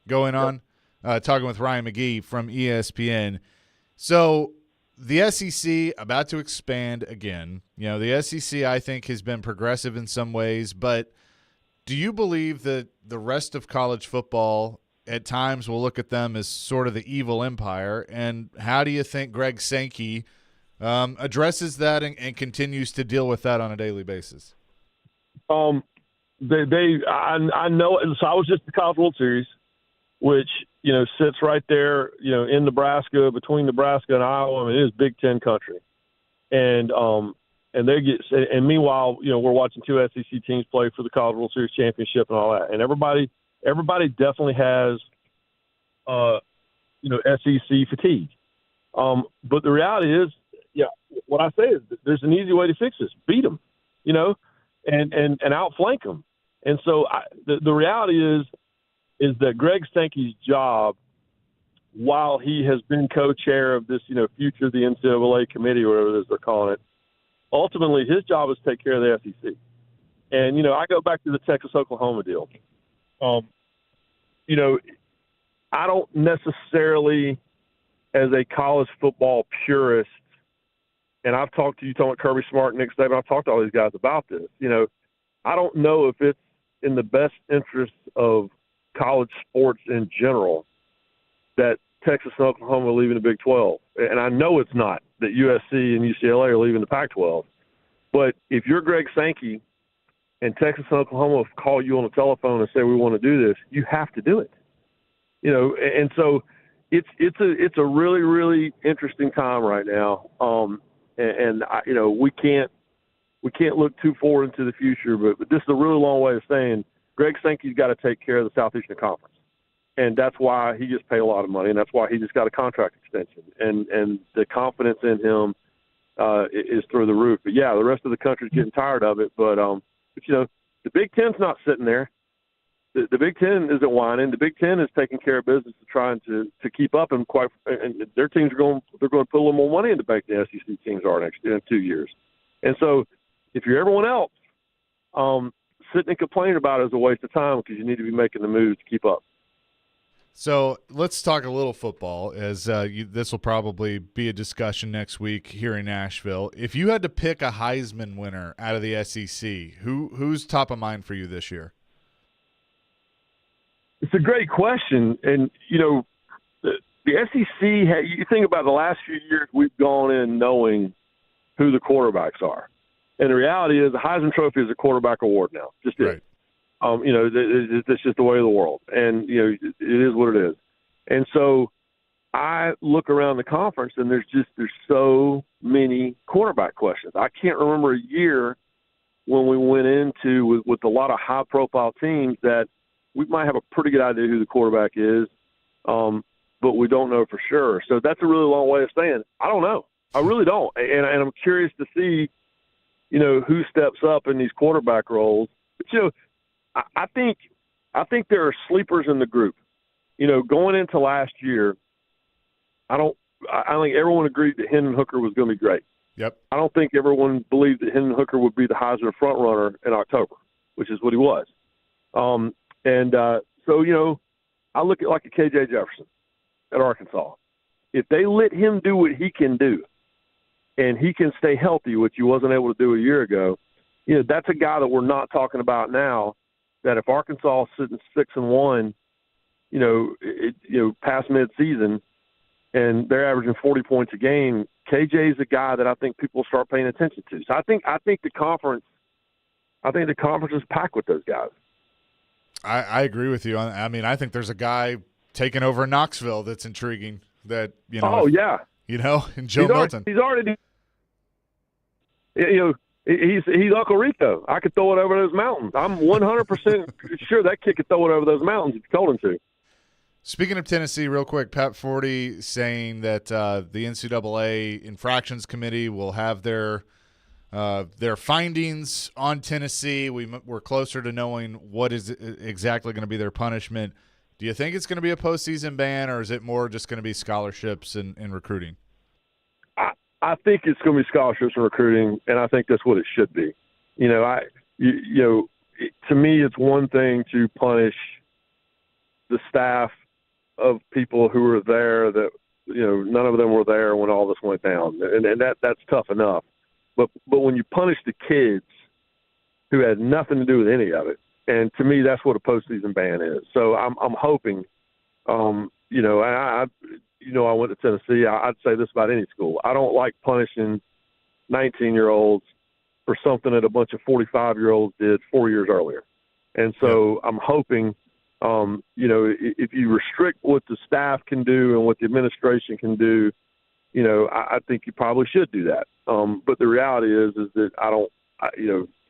going on?" Talking with Ryan McGee from ESPN. So the SEC about to expand again. The SEC I think has been progressive in some ways, but do you believe that the rest of college football at times will look at them as sort of the evil empire? And how do you think Greg Sankey addresses that and continues to deal with that on a daily basis? I know. So I was just at the College World Series, which sits right there, in Nebraska, between Nebraska and Iowa. I mean, it is Big Ten country, and they get. And meanwhile, we're watching two SEC teams play for the College World Series championship and all that. And everybody definitely has SEC fatigue. But the reality is, what I say is that there's an easy way to fix this: beat them, and outflank them. And so the reality is that Greg Sankey's job, while he has been co-chair of this, future of the NCAA committee, or whatever it is they're calling it, ultimately his job is to take care of the SEC. And, I go back to the Texas-Oklahoma deal. I don't necessarily, as a college football purist, and I've talked to you, talking about Kirby Smart, Nick Saban, I've talked to all these guys about this. I don't know if it's in the best interest of college sports in general that Texas and Oklahoma are leaving the Big 12. And I know it's not, that USC and UCLA are leaving the Pac-12. But if you're Greg Sankey and Texas and Oklahoma call you on the telephone and say, we want to do this, you have to do it. And so it's a really, really interesting time right now. We can't look too forward into the future, but this is a really long way of saying Greg Sankey's got to take care of the Southeastern Conference. And that's why he gets paid a lot of money, and that's why he just got a contract extension. And the confidence in him is through the roof. But, the rest of the country's getting tired of it. But the Big Ten's not sitting there. The Big Ten isn't whining. The Big Ten is taking care of business and trying to keep up, and their teams they're going to put a little more money in the bank than SEC teams are in 2 years. And so if you're everyone else, sitting and complaining about it is a waste of time, because you need to be making the moves to keep up. So let's talk a little football, as this will probably be a discussion next week here in Nashville. If you had to pick a Heisman winner out of the SEC, who's top of mind for you this year? It's a great question. And, the SEC, you think about the last few years, we've gone in knowing who the quarterbacks are. And the reality is the Heisman Trophy is a quarterback award now. Just is. Right. It's just the way of the world. And, it is what it is. And so I look around the conference, and there's so many quarterback questions. I can't remember a year when we went into with a lot of high-profile teams that we might have a pretty good idea who the quarterback is, but we don't know for sure. So that's a really long way of saying I don't know. I really don't. And I'm curious to see, who steps up in these quarterback roles. But, I think there are sleepers in the group. Going into last year, I think everyone agreed that Hendon Hooker was going to be great. Yep. I don't think everyone believed that Hendon Hooker would be the Heisman front runner in October, which is what he was. So, I look at like a KJ Jefferson at Arkansas. If they let him do what he can do, and he can stay healthy, which he wasn't able to do a year ago, that's a guy that we're not talking about now, that if Arkansas is sitting 6-1, past midseason, and they're averaging 40 points a game, KJ is a guy that I think people will start paying attention to. So I think the conference is packed with those guys. I agree with you. I mean, I think there's a guy taking over Knoxville that's intriguing. That Oh yeah. And Joe Milton. He's already. He's Uncle Rico. I could throw it over those mountains. I'm 100% sure that kid could throw it over those mountains if you told him to. Speaking of Tennessee, real quick, Pat Forty saying that the NCAA Infractions Committee will have their findings on Tennessee. We're closer to knowing what is exactly going to be their punishment. Do you think it's going to be a postseason ban, or is it more just going to be scholarships and recruiting? I think it's going to be scholarships and recruiting, and I think that's what it should be. To me, it's one thing to punish the staff of people who were there that, none of them were there when all this went down, and that's tough enough. But when you punish the kids who had nothing to do with any of it, and to me, that's what a postseason ban is. So I'm hoping, I went to Tennessee. I'd say this about any school. I don't like punishing 19-year-olds for something that a bunch of 45-year-olds did 4 years earlier. And so I'm hoping, if you restrict what the staff can do and what the administration can do, I think you probably should do that. But the reality is that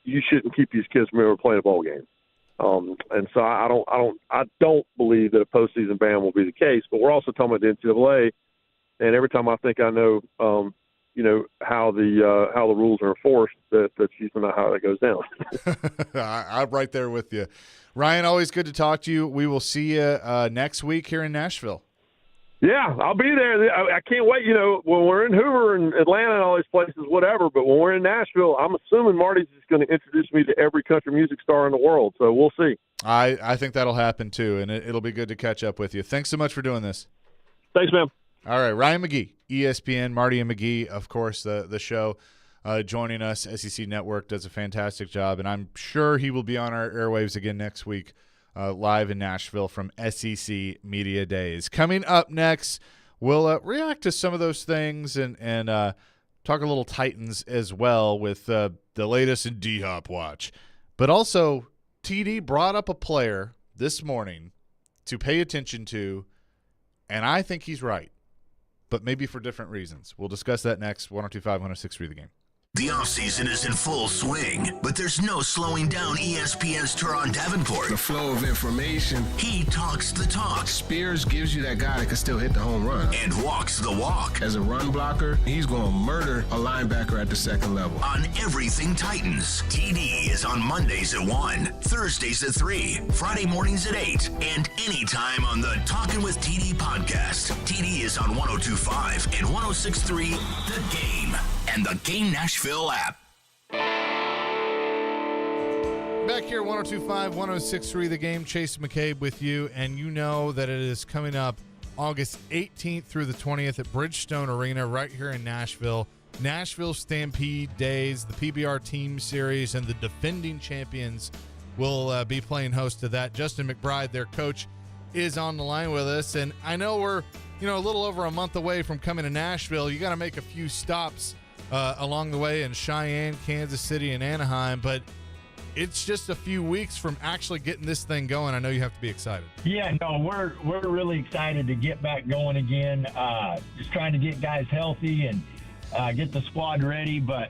you shouldn't keep these kids from ever playing a ball game. And so I don't believe that a postseason ban will be the case. But we're also talking about the NCAA, and every time I think I know, how the rules are enforced, that's usually not how that goes down. I'm right there with you. Ryan, always good to talk to you. We will see you next week here in Nashville. Yeah, I'll be there. I can't wait. When we're in Hoover and Atlanta and all these places, whatever, but when we're in Nashville, I'm assuming Marty's just going to introduce me to every country music star in the world. So we'll see. I think that'll happen too, and it'll be good to catch up with you. Thanks so much for doing this. Thanks, man. All right, Ryan McGee, ESPN, Marty and McGee, of course, the show joining us. SEC Network does a fantastic job, and I'm sure he will be on our airwaves again next week. Live in Nashville from SEC Media Days. Coming up next, we'll react to some of those things and talk a little Titans as well with the latest in D-Hop Watch. But also, TD brought up a player this morning to pay attention to, and I think he's right, but maybe for different reasons. We'll discuss that next. 102.5, 106.3 The Game. The offseason is in full swing, but there's no slowing down ESPN's Teron Davenport. The flow of information. He talks the talk. Spears gives you that guy that can still hit the home run. And walks the walk. As a run blocker, he's going to murder a linebacker at the second level. On everything Titans, TD is on Mondays at 1, Thursdays at 3, Friday mornings at 8, and anytime on the Talkin' with TD podcast. TD is on 102.5 and 106.3 The Game and the Game Nashville app. Back here, 102.5, 106.3 The Game. Chase McCabe with you, and you know that it is coming up August 18th through the 20th at Bridgestone Arena right here in Nashville. Nashville Stampede Days, the PBR Team Series, and the defending champions will be playing host to that. Justin McBride, their coach, is on the line with us, and I know we're a little over a month away from coming to Nashville. You got to make a few stops along the way in Cheyenne, Kansas City, and Anaheim, but it's just a few weeks from actually getting this thing going. I know you have to be excited. Yeah, no, we're really excited to get back going again. Just trying to get guys healthy and get the squad ready. But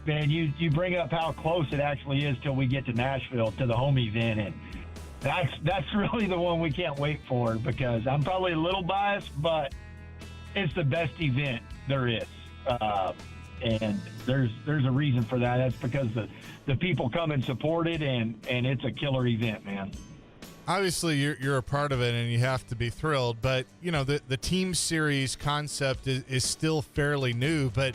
man, you bring up how close it actually is till we get to Nashville to the home event, and that's really the one we can't wait for, because I'm probably a little biased, but it's the best event there is. And there's a reason for that. That's because the people come and support it, and it's a killer event, man. Obviously, you're a part of it, and you have to be thrilled. But, the team series concept is still fairly new, but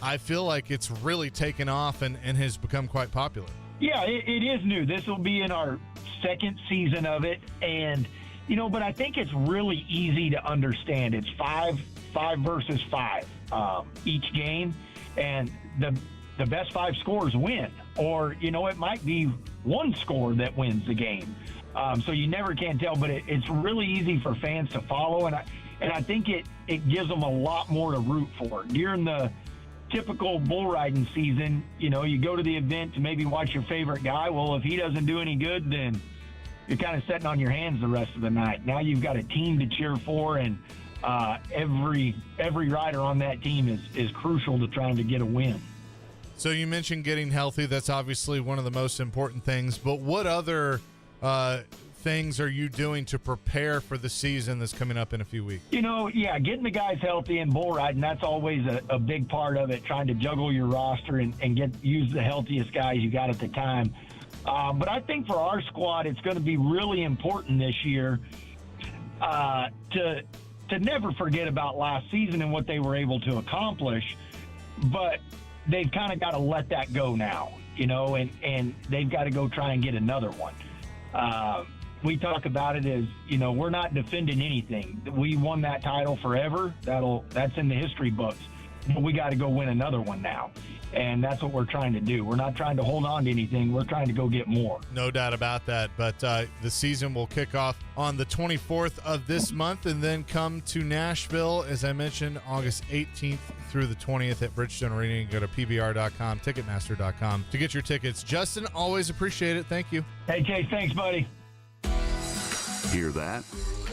I feel like it's really taken off and has become quite popular. Yeah, it is new. This will be in our second season of it, and, but I think it's really easy to understand. It's five versus five each game. And the best five scores win, or it might be one score that wins the game. So you never can tell, but it's really easy for fans to follow, and I think it gives them a lot more to root for. During the typical bull riding season, you go to the event to maybe watch your favorite guy. Well, if he doesn't do any good, then you're kind of sitting on your hands the rest of the night. Now you've got a team to cheer for, and every rider on that team is crucial to trying to get a win. So you mentioned getting healthy. That's obviously one of the most important things. But what other things are you doing to prepare for the season that's coming up in a few weeks? Getting the guys healthy and bull riding, that's always a big part of it, trying to juggle your roster and use the healthiest guys you got at the time. But I think for our squad, it's going to be really important this year to never forget about last season and what they were able to accomplish, but they've kind of got to let that go now, and they've got to go try and get another one. We talk about it as, we're not defending anything. We won that title forever. That's in the history books, but we got to go win another one now. And that's what we're trying to do. We're not trying to hold on to anything. We're trying to go get more. No doubt about that. But the season will kick off on the 24th of this month and then come to Nashville, as I mentioned, August 18th through the 20th at Bridgestone Arena. You can go to PBR.com, Ticketmaster.com to get your tickets. Justin, always appreciate it. Thank you. Hey, Chase, thanks, buddy. Hear that?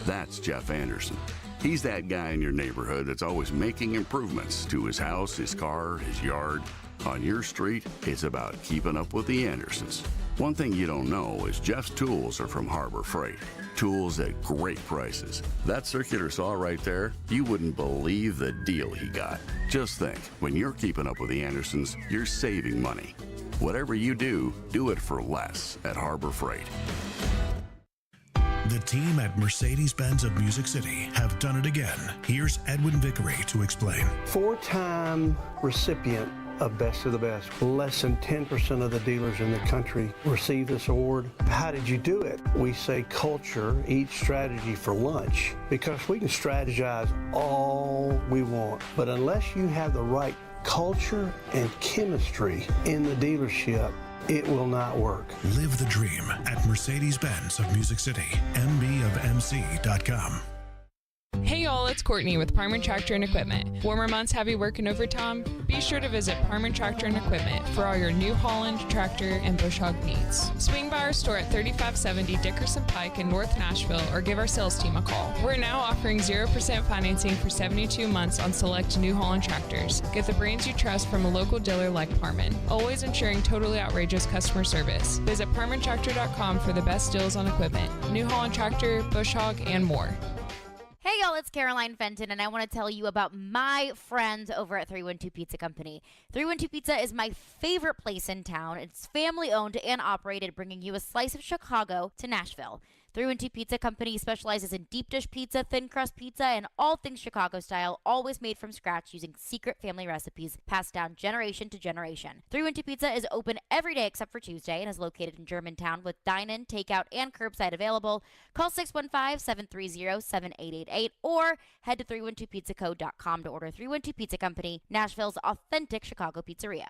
That's Jeff Anderson. He's that guy in your neighborhood that's always making improvements to his house, his car, his yard. On your street, it's about keeping up with the Andersons. One thing you don't know is Jeff's tools are from Harbor Freight. Tools at great prices. That circular saw right there, you wouldn't believe the deal he got. Just think, when you're keeping up with the Andersons, you're saving money. Whatever you do it for less at Harbor Freight. The team at Mercedes-Benz of Music City have done it again. Here's Edwin Vickery to explain. 4-time recipient of Best of the Best. Less than 10% of the dealers in the country receive this award. How did you do it? We say culture eats strategy for lunch, because we can strategize all we want, but unless you have the right culture and chemistry in the dealership, it will not work. Live the dream at Mercedes-Benz of Music City, mbofmc.com. Hey y'all, it's Courtney with Parman Tractor and Equipment. Warmer months have you working overtime? Be sure to visit Parman Tractor and Equipment for all your New Holland tractor and bush hog needs. Swing by our store at 3570 Dickerson Pike in North Nashville or give our sales team a call. We're now offering 0% financing for 72 months on select New Holland tractors. Get the brands you trust from a local dealer like Parman, always ensuring totally outrageous customer service. Visit ParmanTractor.com for the best deals on equipment, New Holland tractor, bush hog, and more. Hey y'all, it's Caroline Fenton, and I want to tell you about my friends over at 312 Pizza Company. 312 Pizza is my favorite place in town. It's family-owned and operated, bringing you a slice of Chicago to Nashville. 312 Pizza Company specializes in deep dish pizza, thin crust pizza, and all things Chicago style, always made from scratch using secret family recipes passed down generation to generation. 312 Pizza is open every day except for Tuesday and is located in Germantown with dine-in, takeout, and curbside available. Call 615-730-7888 or head to 312pizzaco.com to order. 312 Pizza Company, Nashville's authentic Chicago pizzeria.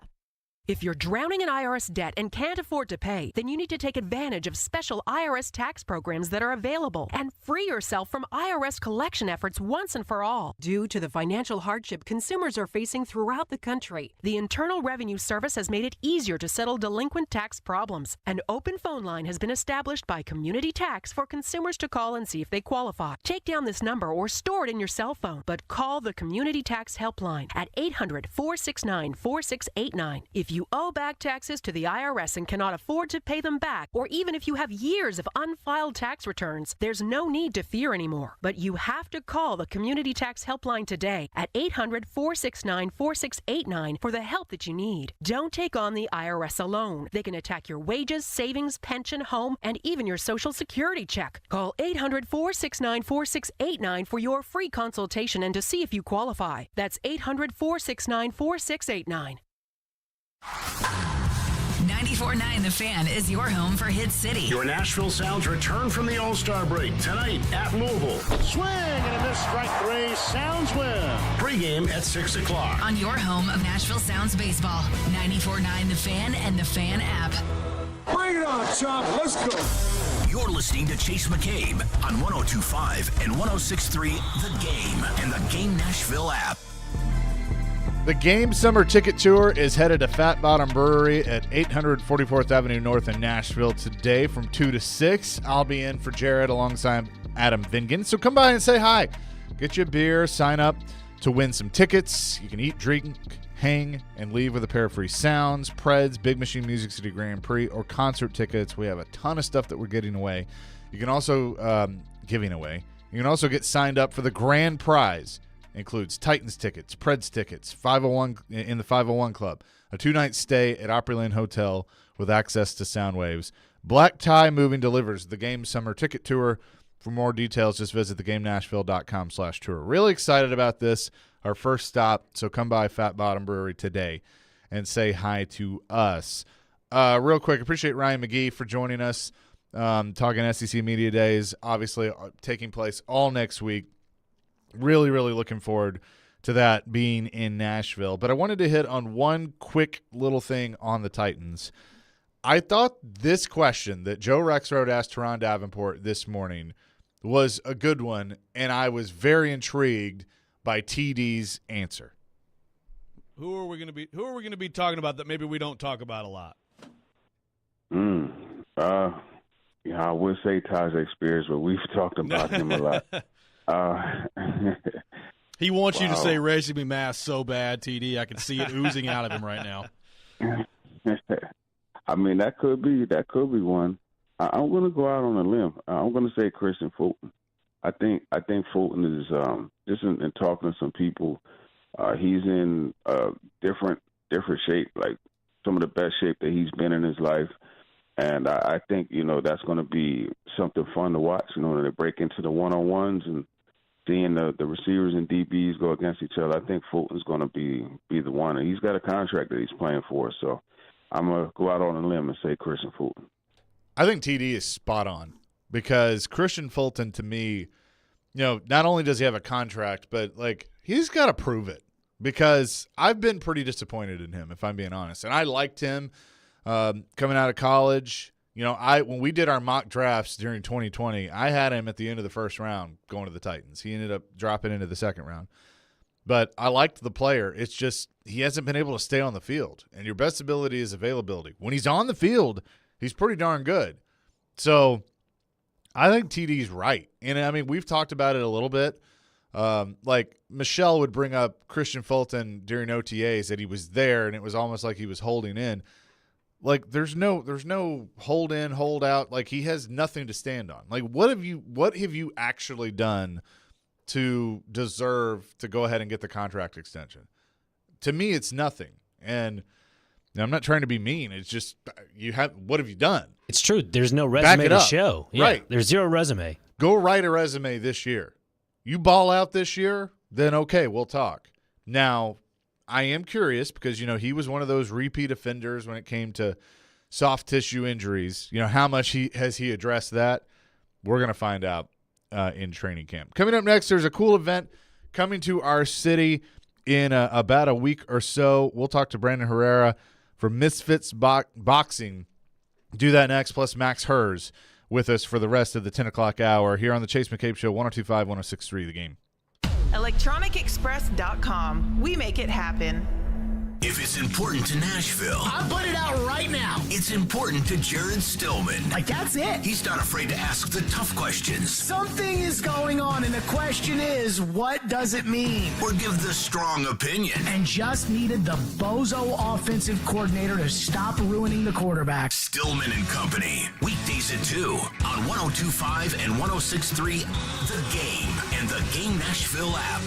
If you're drowning in IRS debt and can't afford to pay, then you need to take advantage of special IRS tax programs that are available and free yourself from IRS collection efforts once and for all. Due to the financial hardship consumers are facing throughout the country, the Internal Revenue Service has made it easier to settle delinquent tax problems. An open phone line has been established by Community Tax for consumers to call and see if they qualify. Take down this number or store it in your cell phone, but call the Community Tax Helpline at 800-469-4689. If you owe back taxes to the IRS and cannot afford to pay them back, or even if you have years of unfiled tax returns, there's no need to fear anymore. But you have to call the Community Tax Helpline today at 800-469-4689 for the help that you need. Don't take on the IRS alone. They can attack your wages, savings, pension, home, and even your Social Security check. Call 800-469-4689 for your free consultation and to see if you qualify. That's 800-469-4689. 94.9 The Fan is your home for Hit City. Your Nashville Sounds return from the All-Star break tonight at Louisville. Swing and a miss, strike three. Sounds win. Pre-game at 6 o'clock. On your home of Nashville Sounds baseball. 94.9 The Fan and The Fan app. Bring it on, Chop. Let's go. You're listening to Chase McCabe on 102.5 and 106.3 The Game and the Game Nashville app. The Game Summer Ticket Tour is headed to Fat Bottom Brewery at 844th Avenue North in Nashville today from 2 to 6. I'll be in for Jared alongside Adam Vingan. So come by and say hi. Get you a beer, sign up to win some tickets. You can eat, drink, hang, and leave with a pair of free sounds, Preds, Big Machine Music City Grand Prix, or concert tickets. We have a ton of stuff that we're getting away. You can also giving away. You can also get signed up for the grand prize. Includes Titans tickets, Preds tickets, 501 in the 501 Club, a 2-night stay at Opryland Hotel with access to sound waves. Black Tie Moving delivers the Game Summer Ticket Tour. For more details, just visit thegamenashville.com/tour. Really excited about this, our first stop, so come by Fat Bottom Brewery today and say hi to us. Real quick, appreciate Ryan McGee for joining us, talking SEC Media Days, obviously taking place all next week. Really, really looking forward to that being in Nashville. But I wanted to hit on one quick little thing on the Titans. I thought this question that Joe Rexrode asked Teron Davenport this morning was a good one, and I was very intrigued by TD's answer. Who are we going to be talking about that maybe we don't talk about a lot? I would say Tajay Spears, but we've talked about him a lot. He wants you to say Reggie Mass so bad, TD. I can see it oozing out of him right now. I mean, that could be one. I'm going to go out on a limb. I'm going to say Christian Fulton. I think Fulton is just in talking to some people. He's in different shape, like some of the best shape that he's been in his life. And I think, that's going to be something fun to watch, when they break into the one-on-ones and seeing the receivers and DBs go against each other. I think Fulton's going to be the one. And he's got a contract that he's playing for. So I'm going to go out on a limb and say Christian Fulton. I think TD is spot on because Christian Fulton, to me, not only does he have a contract, but, he's got to prove it because I've been pretty disappointed in him, if I'm being honest. And I liked him coming out of college. When we did our mock drafts during 2020, I had him at the end of the first round going to the Titans. He ended up dropping into the second round. But I liked the player. It's just he hasn't been able to stay on the field. And your best ability is availability. When he's on the field, he's pretty darn good. So I think TD's right. And, I mean, we've talked about it a little bit. Michelle would bring up Christian Fulton during OTAs that he was there, and it was almost like he was holding in. There's no hold in, hold out. He has nothing to stand on. What have you actually done to deserve to go ahead and get the contract extension? To me, it's nothing. And I'm not trying to be mean. It's just what have you done? It's true. There's no resume to show. Yeah, right. There's zero resume. Go write a resume this year. You ball out this year, then okay, we'll talk. Now, I am curious because, he was one of those repeat offenders when it came to soft tissue injuries. How much has he addressed that? We're going to find out in training camp. Coming up next, there's a cool event coming to our city in about a week or so. We'll talk to Brandon Herrera from Misfits Boxing. Do that next, plus Max Hers with us for the rest of the 10 o'clock hour here on the Chase McCabe Show, 102.5, 106.3 The Game. ElectronicExpress.com. We make it happen. If it's important to Nashville, I'll put it out right now. It's important to Jared Stillman. That's it. He's not afraid to ask the tough questions. Something is going on, and the question is, what does it mean? Or give the strong opinion. And just needed the bozo offensive coordinator to stop ruining the quarterback. Stillman and Company. Weekdays at 2 on 102.5 and 106.3 The Game and the Game Nashville app.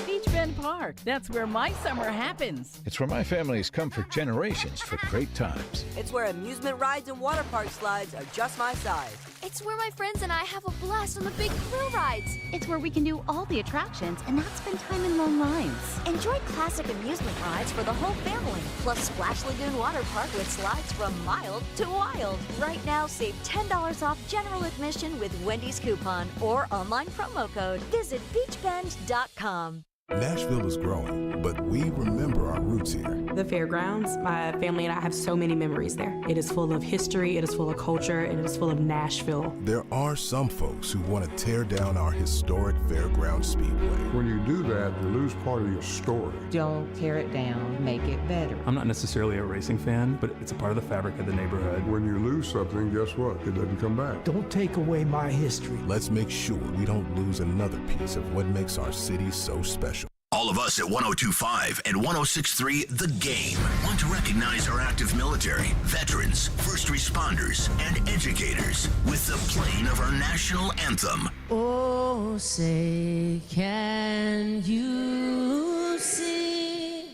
Beach Bend Park. That's where my summer happens. It's where my family's come for generations for great times. It's where amusement rides and water park slides are just my size. It's where my friends and I have a blast on the big thrill rides. It's where we can do all the attractions and not spend time in long lines. Enjoy classic amusement rides for the whole family. Plus Splash Lagoon Water Park with slides from mild to wild. Right now, save $10 off general admission with Wendy's coupon or online promo code. Visit beachbend.com. Nashville is growing, but we remember our roots here. The fairgrounds, my family and I have so many memories there. It is full of history, it is full of culture, and it is full of Nashville. There are some folks who want to tear down our historic fairground speedway. When you do that, you lose part of your story. Don't tear it down, make it better. I'm not necessarily a racing fan, but it's a part of the fabric of the neighborhood. When you lose something, guess what? It doesn't come back. Don't take away my history. Let's make sure we don't lose another piece of what makes our city so special. All of us at 102.5 and 106.3 The Game want to recognize our active military, veterans, first responders, and educators with the playing of our national anthem. Oh, say, can you see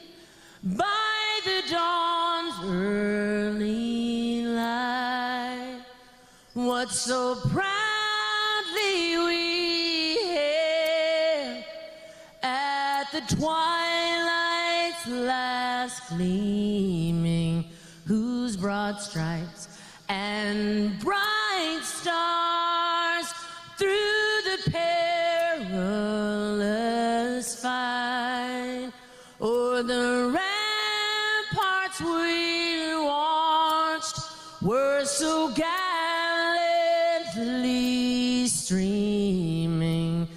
by the dawn's early light what so proudly we hailed at the twilight's last gleaming, whose broad stripes and bright stars through the perilous fight o'er the ramparts we watched were so gallantly streaming.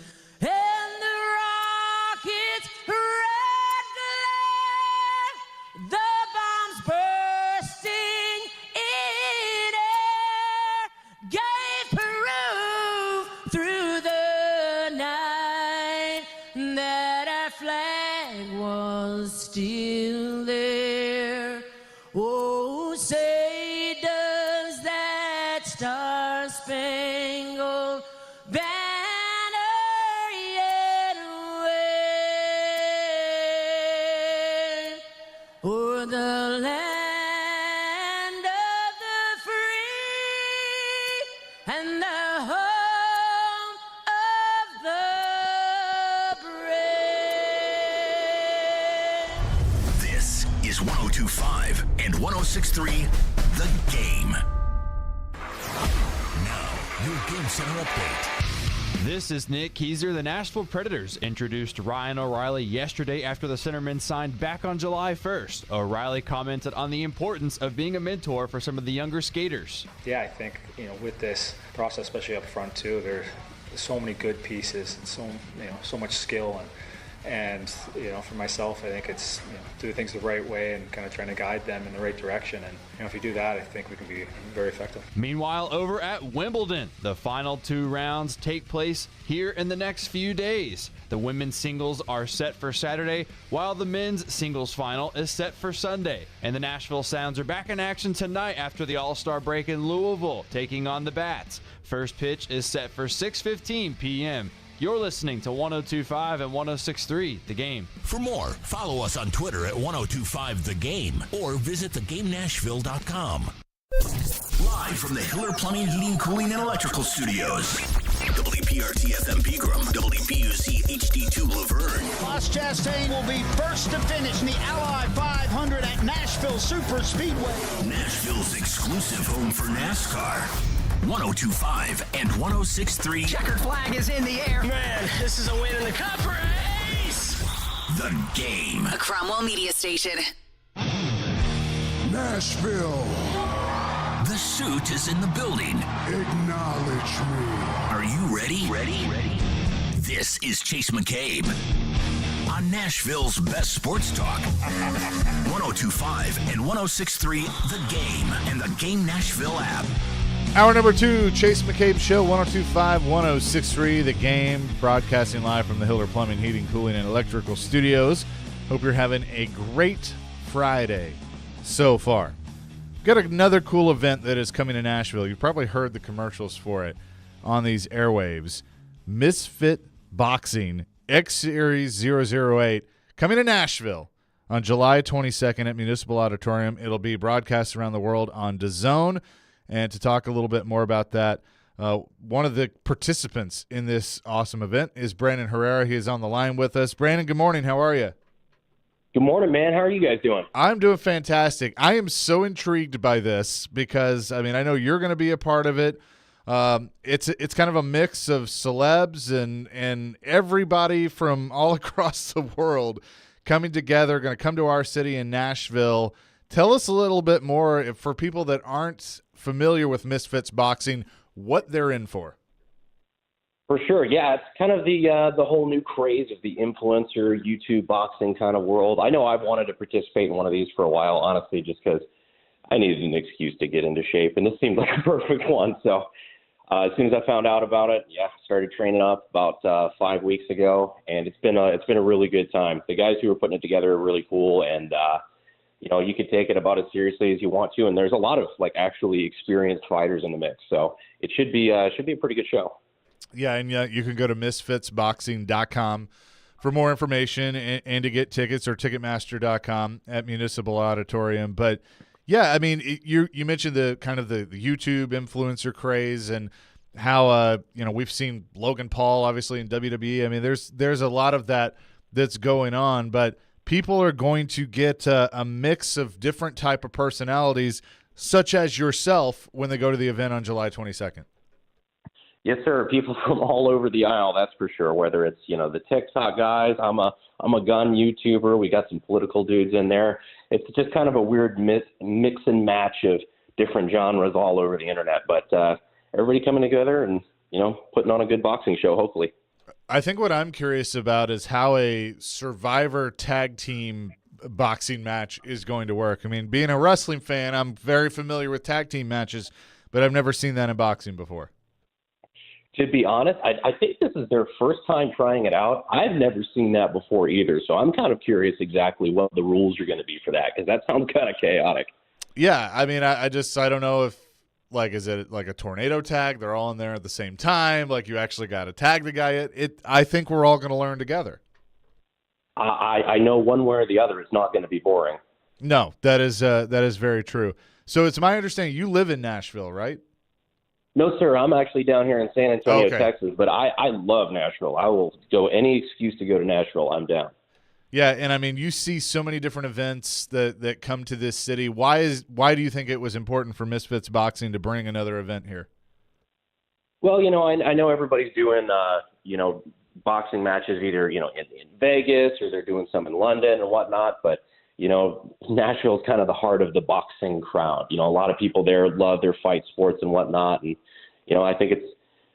Still there, o'er the land of the free and the home of the brave. This is 102.5 and 106.3 The Game. Now, your Game Center update. This is Nick Keyser. The Nashville Predators introduced Ryan O'Reilly yesterday after the centerman signed back on July 1st. O'Reilly commented on the importance of being a mentor for some of the younger skaters. Yeah, I think, with this process, especially up front too, there's so many good pieces and so much skill and for myself, I think it's do things the right way and kind of trying to guide them in the right direction. And if you do that, I think we can be very effective. Meanwhile, over at Wimbledon, the final 2 rounds take place here in the next few days. The women's singles are set for Saturday, while the men's singles final is set for Sunday. And the Nashville Sounds are back in action tonight after the All-Star break in Louisville, taking on the Bats. First pitch is set for 6:15 p.m. You're listening to 102.5 and 106.3 The Game. For more, follow us on Twitter at 102.5 The Game or visit thegamenashville.com. Live from the Hiller Plumbing, Heating, Cooling, and Electrical Studios. WPRT FM Pegram, WPUC HD2 Laverne. Ross Chastain will be first to finish in the Ally 500 at Nashville Super Speedway. Nashville's exclusive home for NASCAR. 102.5 and 106.3. Checkered flag is in the air. Man, this is a win in the cup race. The Game. A Cromwell media station. Nashville. The suit is in the building. Acknowledge me. Are you ready? Ready? This is Chase McCabe on Nashville's best sports talk. 102.5 and 106.3 The Game and the Game Nashville app. Hour number 2, Chase McCabe Show, 102.5, 106.3 The Game, broadcasting live from the Hiller Plumbing, Heating, Cooling, and Electrical Studios. Hope you're having a great Friday so far. Got another cool event that is coming to Nashville. You've probably heard the commercials for it on these airwaves. Misfit Boxing X Series 008 coming to Nashville on July 22nd at Municipal Auditorium. It'll be broadcast around the world on DAZN. And to talk a little bit more about that, one of the participants in this awesome event is Brandon Herrera. He is on the line with us. Brandon, good morning. How are you? Good morning, man. How are you guys doing? I'm doing fantastic. I am so intrigued by this because, I know you're going to be a part of it. It's kind of a mix of celebs and everybody from all across the world coming together, going to come to our city in Nashville. Tell us a little bit more, for people that aren't familiar with Misfits Boxing, what they're in for. For sure, yeah. It's kind of the whole new craze of the influencer YouTube boxing kind of world. I know I've wanted to participate in one of these for a while, honestly, just because I needed an excuse to get into shape, and this seemed like a perfect one. So as soon as I found out about it, started training up about 5 weeks ago, and it's been a really good time. The guys who are putting it together are really cool, and you could take it about as seriously as you want to, and there's a lot of actually experienced fighters in the mix, so it should be a pretty good show. Yeah, and you can go to misfitsboxing.com for more information and to get tickets, or Ticketmaster.com at Municipal Auditorium. But yeah, you mentioned the kind of the YouTube influencer craze and how we've seen Logan Paul obviously in WWE. There's a lot of that's going on, but people are going to get a mix of different type of personalities, such as yourself, when they go to the event on July 22nd. Yes, sir. People from all over the aisle, that's for sure. Whether it's the TikTok guys, I'm a gun YouTuber. We got some political dudes in there. It's just kind of a weird mix and match of different genres all over the internet. But everybody coming together and putting on a good boxing show, hopefully. I think what I'm curious about is how a Survivor tag team boxing match is going to work. Being a wrestling fan, I'm very familiar with tag team matches, but I've never seen that in boxing before. To be honest, I think this is their first time trying it out. I've never seen that before either, so I'm kind of curious exactly what the rules are going to be for that, because that sounds kind of chaotic. Yeah, I don't know if, is it like a tornado tag? They're all in there at the same time. You actually got to tag the guy. I think we're all going to learn together. I know one way or the other it's not going to be boring. No, that is very true. So it's my understanding you live in Nashville, right? No, sir. I'm actually down here in San Antonio, Okay. Texas, but I love Nashville. I will go any excuse to go to Nashville. I'm down. Yeah, and I mean, you see so many different events that come to this city. Why do you think it was important for Misfits Boxing to bring another event here? Well, I know everybody's doing, boxing matches either, in Vegas or they're doing some in London and whatnot. But, Nashville is kind of the heart of the boxing crowd. A lot of people there love their fight sports and whatnot. And, I think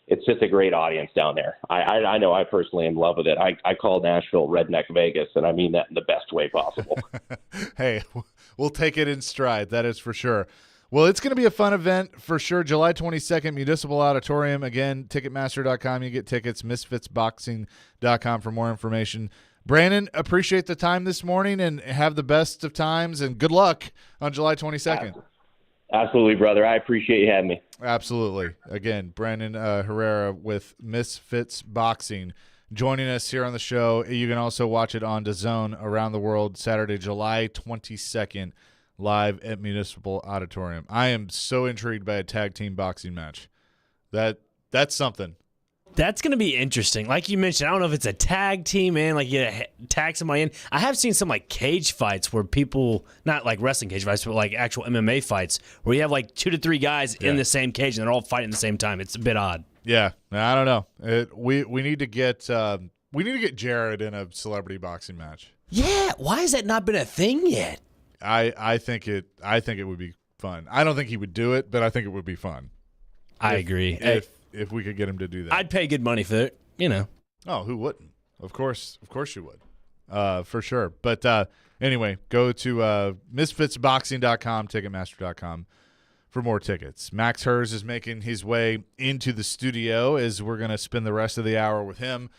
it's just a great audience down there. I know I personally am in love with it. I call Nashville Redneck Vegas, and I mean that in the best way possible. Hey, we'll take it in stride. That is for sure. Well, it's going to be a fun event for sure. July 22nd, Municipal Auditorium. Again, Ticketmaster.com. You get tickets. Misfitsboxing.com for more information. Brandon, appreciate the time this morning and have the best of times, and good luck on July 22nd. Absolutely, brother. I appreciate you having me. Absolutely. Again, Brandon Herrera with Misfits Boxing joining us here on the show. You can also watch it on DAZN around the world Saturday, July 22nd, live at Municipal Auditorium. I am so intrigued by a tag team boxing match. That's something. That's going to be interesting. Like you mentioned, I don't know if it's a tag team, man, like you tag somebody in. I have seen some like cage fights where people, not like wrestling cage fights, but like actual MMA fights where you have like 2 to 3 guys in the same cage and they're all fighting at the same time. It's a bit odd. Yeah, I don't know. We need to get Jared in a celebrity boxing match. Yeah, why has that not been a thing yet? I think it would be fun. I don't think he would do it, but I think it would be fun. I agree. If we could get him to do that. I'd pay good money for it, Oh, who wouldn't? Of course you would. For sure. But anyway, go to misfitsboxing.com, ticketmaster.com for more tickets. Max Hers is making his way into the studio as we're going to spend the rest of the hour with him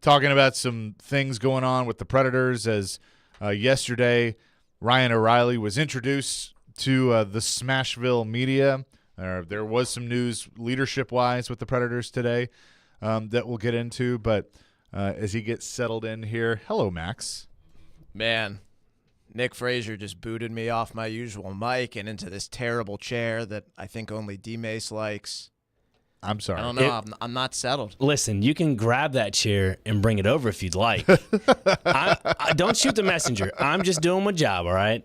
talking about some things going on with the Predators as yesterday Ryan O'Reilly was introduced to the Smashville media. There was some news leadership-wise with the Predators today that we'll get into, but as he gets settled in here, hello, Max. Man, Nick Frazier just booted me off my usual mic and into this terrible chair that I think only D-Mace likes. I'm sorry. I don't know. I'm not settled. Listen, you can grab that chair and bring it over if you'd like. I don't shoot the messenger. I'm just doing my job, all right?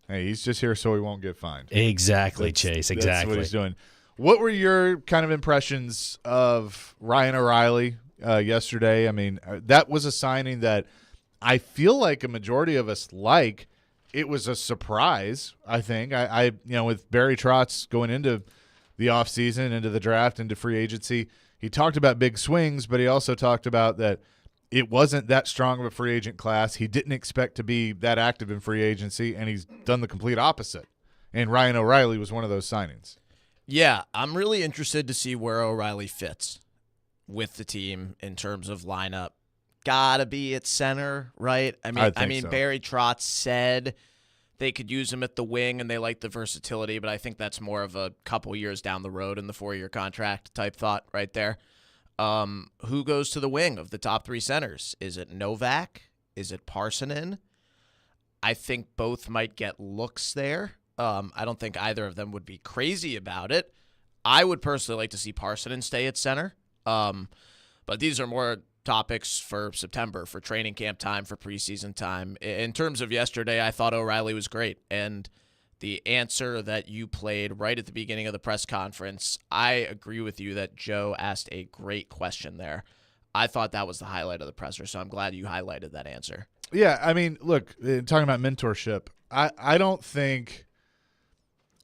Hey, he's just here so he won't get fined. Exactly, Chase. Exactly. That's what he's doing. What were your kind of impressions of Ryan O'Reilly yesterday? I mean, that was a signing that I feel like a majority of us like. It was a surprise, I think. I with Barry Trotz going into the offseason, into the draft, into free agency, he talked about big swings, but he also talked about that it wasn't that strong of a free agent class. He didn't expect to be that active in free agency, and he's done the complete opposite. And Ryan O'Reilly was one of those signings. Yeah, I'm really interested to see where O'Reilly fits with the team in terms of lineup. Gotta be at center, right? I mean, so. Barry Trotz said they could use him at the wing, and they like the versatility, but I think that's more of a couple years down the road in the 4-year contract type thought right there. Who goes to the wing of the top 3 centers? Is it Novak? Is it Parsonen? I think both might get looks there. I don't think either of them would be crazy about it. I would personally like to see Parsonen stay at center. But these are more topics for September, for training camp time, for preseason time. In terms of yesterday, I thought O'Reilly was great. And the answer that you played right at the beginning of the press conference, I agree with you that Joe asked a great question there. I thought that was the highlight of the presser, so I'm glad you highlighted that answer. Yeah, I mean, look, talking about mentorship, I don't think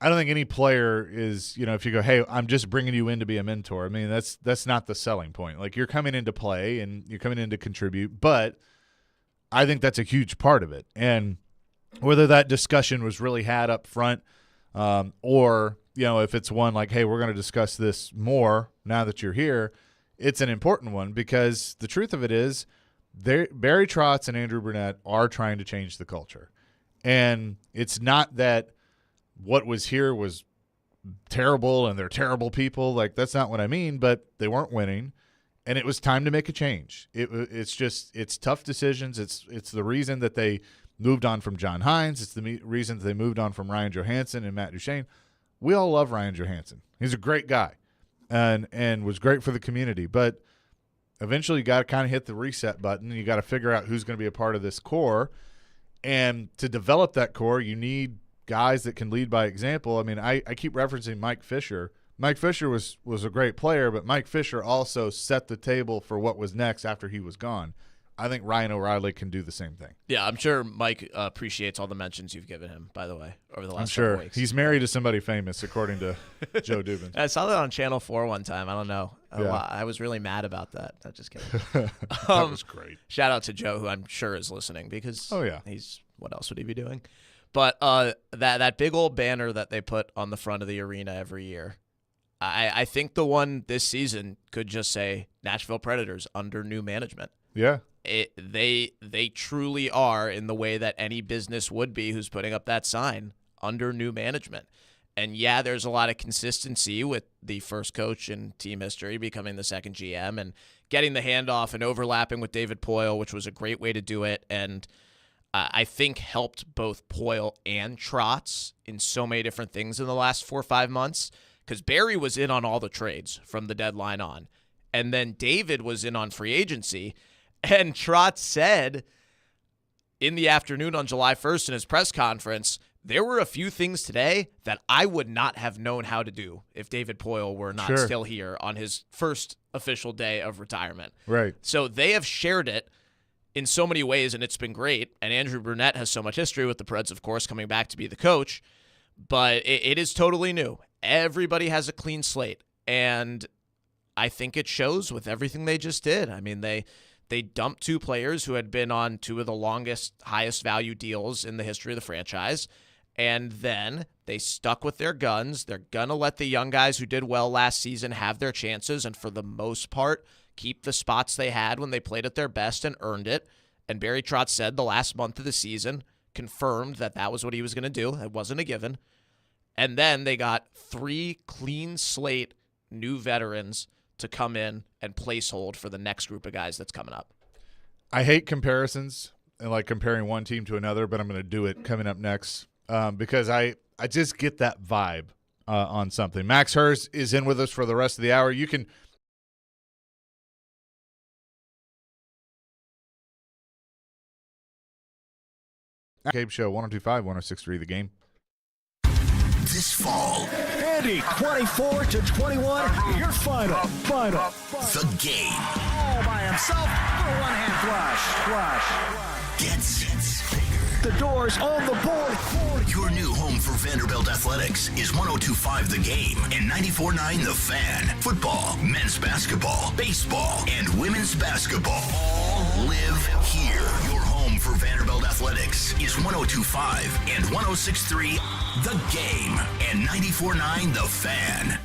any player is, if you go, hey, I'm just bringing you in to be a mentor. I mean, that's not the selling point. Like, you're coming in to play and you're coming in to contribute, but I think that's a huge part of it. And whether that discussion was really had up front or, if it's one like, hey, we're going to discuss this more now that you're here, it's an important one because the truth of it is Barry Trotz and Andrew Brunette are trying to change the culture. And it's not that what was here was terrible and they're terrible people. Like, that's not what I mean, but they weren't winning. And it was time to make a change. It's tough decisions. It's the reason that they moved on from John Hines. It's the reason they moved on from Ryan Johansson and Matt Duchene. We all love Ryan Johansson. He's a great guy and was great for the community. But eventually you got to kind of hit the reset button. You got to figure out who's going to be a part of this core. And to develop that core, you need guys that can lead by example. I mean, I keep referencing Mike Fisher. Mike Fisher was a great player, but Mike Fisher also set the table for what was next after he was gone. I think Ryan O'Reilly can do the same thing. Yeah, I'm sure Mike appreciates all the mentions you've given him, by the way, over the last couple weeks. He's married to somebody famous, according to Joe Dubin. I saw that on Channel 4 one time. I don't know. Yeah. I was really mad about that. I'm just kidding. That was great. Shout out to Joe, who I'm sure is listening, because what else would he be doing? But that big old banner that they put on the front of the arena every year, I think the one this season could just say Nashville Predators under new management. Yeah. They truly are, in the way that any business would be who's putting up that sign, under new management. And yeah, there's a lot of consistency with the first coach in team history becoming the second GM and getting the handoff and overlapping with David Poile, which was a great way to do it. And I think helped both Poile and Trotz in so many different things in the last 4 or 5 months, because Barry was in on all the trades from the deadline on. And then David was in on free agency. And Trotz said in the afternoon on July 1st in his press conference, there were a few things today that I would not have known how to do if David Poile were not still here on his first official day of retirement. Right. So they have shared it in so many ways, and it's been great. And Andrew Brunette has so much history with the Preds, of course, coming back to be the coach. But it is totally new. Everybody has a clean slate. And I think it shows with everything they just did. I mean, they dumped 2 players who had been on 2 of the longest, highest value deals in the history of the franchise. And then they stuck with their guns. They're going to let the young guys who did well last season have their chances, and for the most part, keep the spots they had when they played at their best and earned it. And Barry Trotz said the last month of the season confirmed that was what he was going to do. It wasn't a given. And then they got 3 clean slate new veterans to come in and placehold for the next group of guys that's coming up. I hate comparisons and like comparing one team to another, but I'm going to do it coming up next because I just get that vibe on something. Max Hers is in with us for the rest of the hour. You can McCabe Show, 102.5, 106.3 The Game. This fall, Andy, 24-21, your final. The Game. All by himself for a one-hand flush. Gets bigger. The Doors on the board. Your new home for Vanderbilt Athletics is 102.5 The Game and 94.9 The Fan. Football, men's basketball, baseball, and women's basketball all live here. Your home for Vanderbilt Athletics is 102.5 and 106.3 The Game and 94.9 The Fan.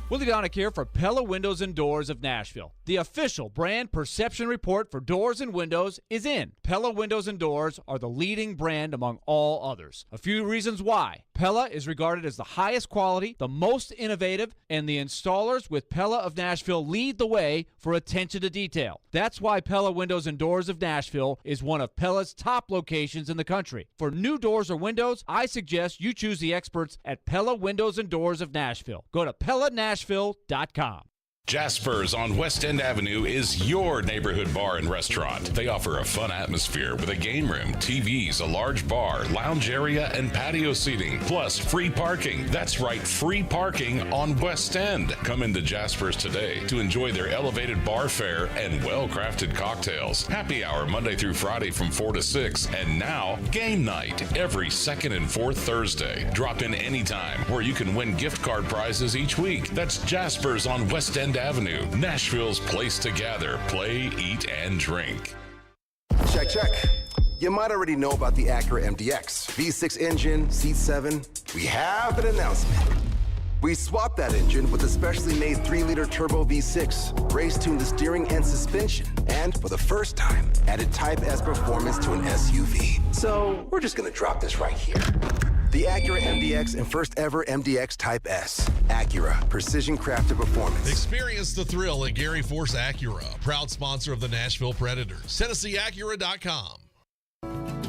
Willie Donick here for Pella Windows and Doors of Nashville. The official brand perception report for doors and windows is in. Pella Windows and Doors are the leading brand among all others. A few reasons why. Pella is regarded as the highest quality, the most innovative, and the installers with Pella of Nashville lead the way for attention to detail. That's why Pella Windows and Doors of Nashville is one of Pella's top locations in the country. For new doors or windows, I suggest you choose the experts at Pella Windows and Doors of Nashville. Go to PellaNashville.com. Jasper's on West End Avenue is your neighborhood bar and restaurant. They offer a fun atmosphere with a game room, TVs, a large bar, lounge area, and patio seating, plus free parking. That's right, free parking on West End. Come into Jasper's today to enjoy their elevated bar fare and well-crafted cocktails. Happy hour Monday through Friday from 4 to 6, and now game night every second and fourth Thursday. Drop in anytime where you can win gift card prizes each week. That's Jasper's on West End Avenue, Nashville's place to gather, play, eat, and drink. Check. You might already know about the Acura MDX. V6 engine, seat 7. We have an announcement. We swapped that engine with a specially made 3-liter turbo V6, race-tuned the steering and suspension, and for the first time, added Type S performance to an SUV. So we're just gonna drop this right here. The Acura MDX and first ever MDX Type S. Acura, precision crafted performance. Experience the thrill at Gary Force Acura, proud sponsor of the Nashville Predators. TennesseeAcura.com.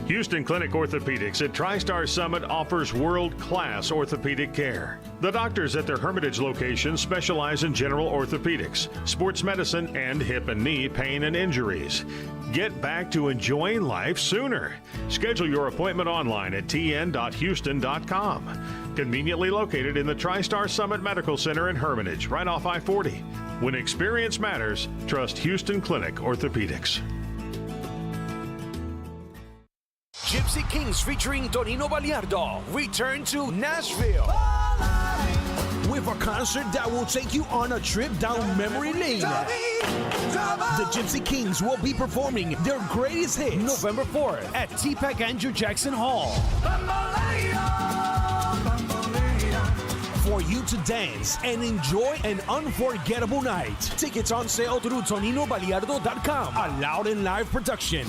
Houston Clinic Orthopedics at TriStar Summit offers world-class orthopedic care. The doctors at their Hermitage location specialize in general orthopedics, sports medicine, and hip and knee pain and injuries. Get back to enjoying life sooner. Schedule your appointment online at tn.houston.com. Conveniently located in the TriStar Summit Medical Center in Hermitage, right off I-40. When experience matters, trust Houston Clinic Orthopedics. Gypsy Kings featuring Tonino Baliardo return to Nashville with a concert that will take you on a trip down memory lane. The Gypsy Kings will be performing their greatest hits November 4th at TPAC Andrew Jackson Hall. For you to dance and enjoy an unforgettable night. Tickets on sale through ToninoBaliardo.com. A Loud and Live production.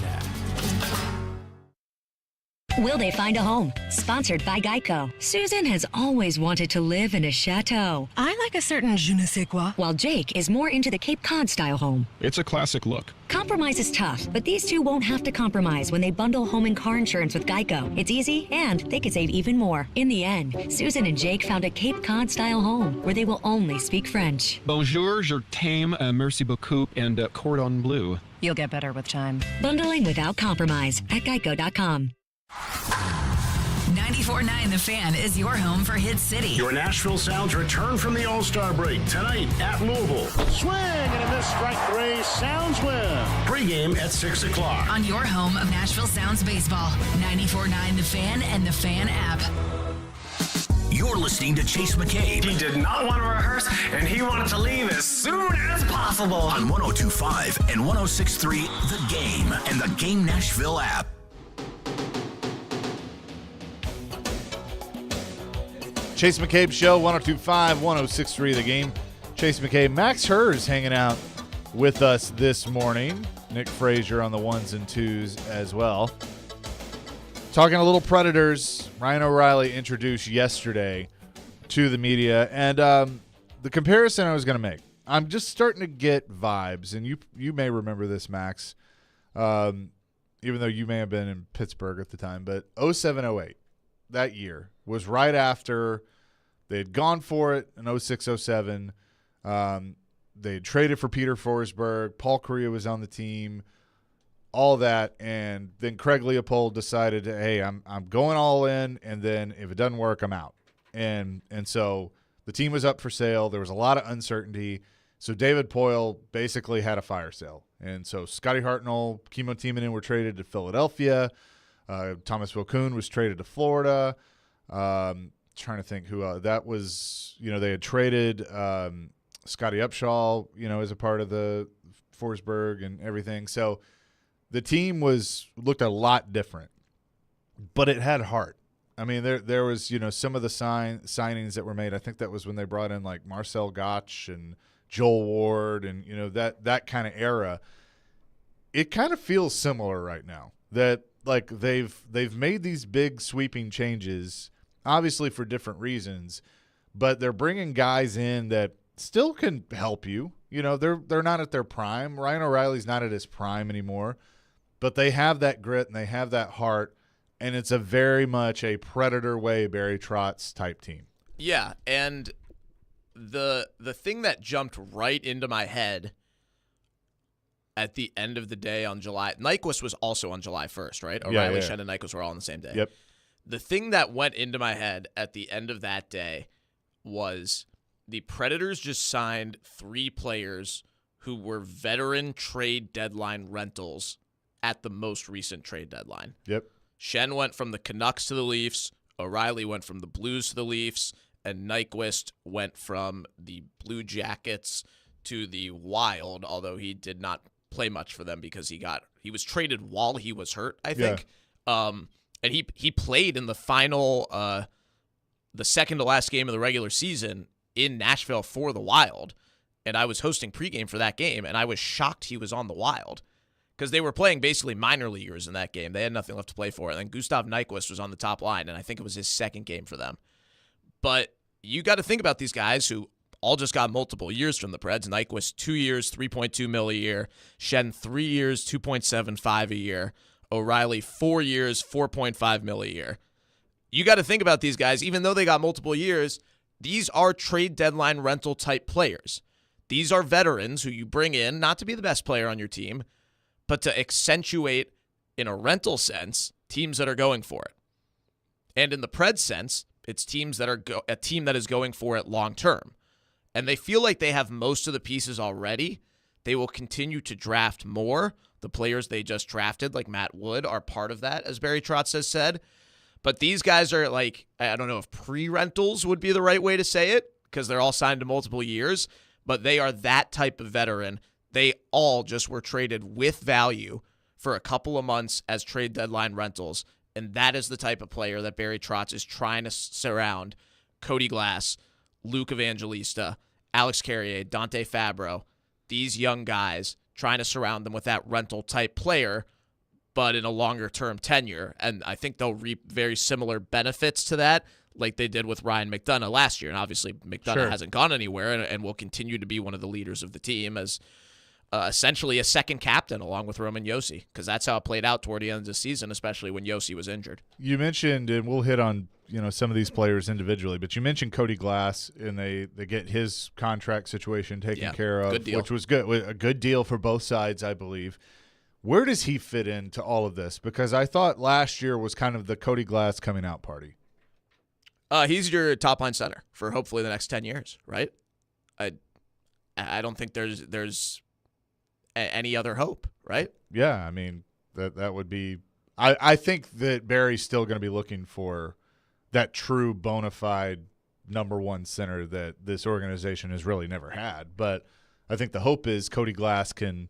Will they find a home? Sponsored by Geico. Susan has always wanted to live in a chateau. I like a certain je ne sais quoi. While Jake is more into the Cape Cod style home. It's a classic look. Compromise is tough, but these two won't have to compromise when they bundle home and car insurance with Geico. It's easy, and they could save even more. In the end, Susan and Jake found a Cape Cod style home where they will only speak French. Bonjour, je t'aime, merci beaucoup, and cordon bleu. You'll get better with time. Bundling without compromise at geico.com. 94.9 The Fan is your home for Hit City. Your Nashville Sounds return from the All-Star break tonight at Louisville. Swing and a miss, strike three. Sounds win. Pre-game at 6 o'clock. On your home of Nashville Sounds baseball. 94.9 The Fan and the Fan app. You're listening to Chase McCabe. He did not want to rehearse, and he wanted to leave as soon as possible. On 102.5 and 106.3 The Game and the Game Nashville app. Chase McCabe Show, 102.5, 106.3 The Game. Chase McCabe. Max Hers hanging out with us this morning. Nick Frazier on the ones and twos as well. Talking a little Predators. Ryan O'Reilly introduced yesterday to the media. And the comparison I was going to make, I'm just starting to get vibes. And you may remember this, Max, even though you may have been in Pittsburgh at the time. But 07-08. That year was right after they had gone for it in 06-07. They had traded for Peter Forsberg. Paul Kariya was on the team, all that. And then Craig Leopold decided, hey, I'm going all in, and then if it doesn't work, I'm out. And so the team was up for sale. There was a lot of uncertainty. So David Poile basically had a fire sale. And so Scotty Hartnell, Kimmo Timonen were traded to Philadelphia. Thomas Wilcoon was traded to Florida. Trying to think who that was. They had traded Scotty Upshaw, as a part of the Forsberg and everything. So the team looked a lot different, but it had heart. I mean, there was some of the signings that were made. I think that was when they brought in like Marcel Gotch and Joel Ward and that kind of era. It kind of feels similar right now. That like they've made these big sweeping changes, obviously for different reasons, but they're bringing guys in that still can help you. They're not at their prime. Ryan O'Reilly's not at his prime anymore, but they have that grit and they have that heart, and it's a very much a Predator way Barry Trotz type team. Yeah, and the thing that jumped right into my head at the end of the day on Nyquist was also on July 1st, right? O'Reilly, Shen, and Nyquist were all on the same day. Yep. The thing that went into my head at the end of that day was the Predators just signed 3 players who were veteran trade deadline rentals at the most recent trade deadline. Yep. Shen went from the Canucks to the Leafs, O'Reilly went from the Blues to the Leafs, and Nyquist went from the Blue Jackets to the Wild, although he did not play much for them because he was traded while he was hurt, I think. Yeah. And he played in the final the second to last game of the regular season in Nashville for the Wild, and I was hosting pregame for that game, and I was shocked he was on the Wild because they were playing basically minor leaguers in that game. They had nothing left to play for. And then Gustav Nyquist was on the top line, and I think it was his second game for them. But you got to think about these guys who all just got multiple years from the Preds. Nyquist 2 years, $3.2 million a year. Shen 3 years, $2.75 a year. O'Reilly, 4 years, $4.5 million a year. You got to think about these guys. Even though they got multiple years, these are trade deadline rental type players. These are veterans who you bring in not to be the best player on your team, but to accentuate, in a rental sense, teams that are going for it. And in the Preds sense, it's teams that are a team that is going for it long term. And they feel like they have most of the pieces already. They will continue to draft more. The players they just drafted, like Matt Wood, are part of that, as Barry Trotz has said. But these guys are like, I don't know if pre-rentals would be the right way to say it, because they're all signed to multiple years, but they are that type of veteran. They all just were traded with value for a couple of months as trade deadline rentals, and that is the type of player that Barry Trotz is trying to surround Cody Glass, Luke Evangelista, Alex Carrier, Dante Fabro, these young guys, trying to surround them with that rental type player, but in a longer term tenure. And I think they'll reap very similar benefits to that, like they did with Ryan McDonough last year. And obviously McDonough hasn't gone anywhere and will continue to be one of the leaders of the team as essentially a second captain along with Roman Josi, because that's how it played out toward the end of the season, especially when Josi was injured. You mentioned, and we'll hit on some of these players individually, but you mentioned Cody Glass, and they get his contract situation taken care of, which was good, a good deal for both sides, I believe. Where does he fit into all of this? Because I thought last year was kind of the Cody Glass coming out party. He's your top line center for hopefully the next 10 years, right? I don't think there's any other hope, right? Yeah, I mean, that would be – I think that Barry's still going to be looking for that true bona fide number one center that this organization has really never had. But I think the hope is Cody Glass can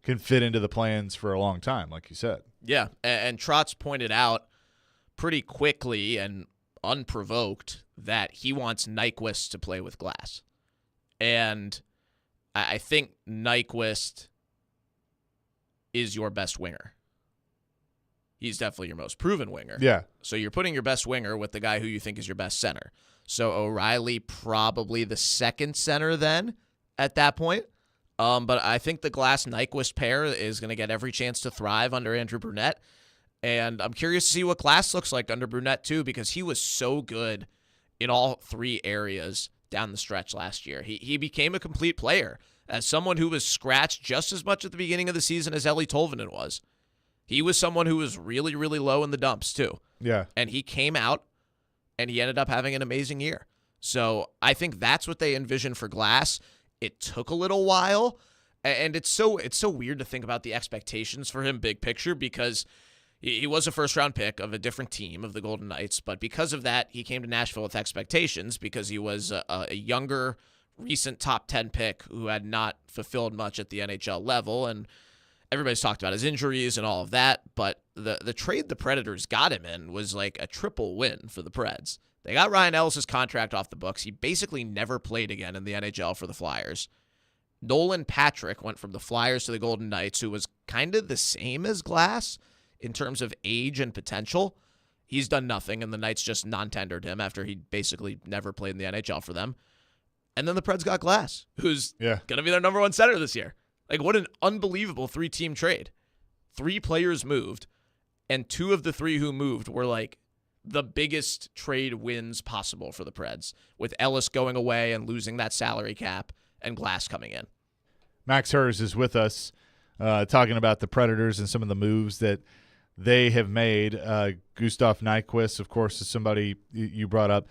fit into the plans for a long time, like you said. Yeah, and Trotz pointed out pretty quickly and unprovoked that he wants Nyquist to play with Glass. And I think Nyquist is your best winger. He's definitely your most proven winger. Yeah. So you're putting your best winger with the guy who you think is your best center. So O'Reilly probably the second center then at that point. But I think the Glass-Nyquist pair is going to get every chance to thrive under Andrew Brunette. And I'm curious to see what Glass looks like under Brunette too, because he was so good in all three areas down the stretch last year. He became a complete player as someone who was scratched just as much at the beginning of the season as Eeli Tolvanen was. He was someone who was really, really low in the dumps too. Yeah. And he came out and he ended up having an amazing year. So I think that's what they envisioned for Glass. It took a little while, and it's so weird to think about the expectations for him big picture, because he was a first-round pick of a different team, of the Golden Knights, but because of that, he came to Nashville with expectations because he was a younger, recent top 10 pick who had not fulfilled much at the NHL level, and everybody's talked about his injuries and all of that, but the trade the Predators got him in was like a triple win for the Preds. They got Ryan Ellis' contract off the books. He basically never played again in the NHL for the Flyers. Nolan Patrick went from the Flyers to the Golden Knights, who was kind of the same as Glass in terms of age and potential. He's done nothing, and the Knights just non-tendered him after he basically never played in the NHL for them. And then the Preds got Glass, who's going to be their number one center this year. Like, what an unbelievable three-team trade. 3 players moved, and 2 of the 3 who moved were like the biggest trade wins possible for the Preds, with Ellis going away and losing that salary cap and Glass coming in. Max Hers is with us talking about the Predators and some of the moves that they have made. Gustav Nyquist, of course, is somebody you brought up.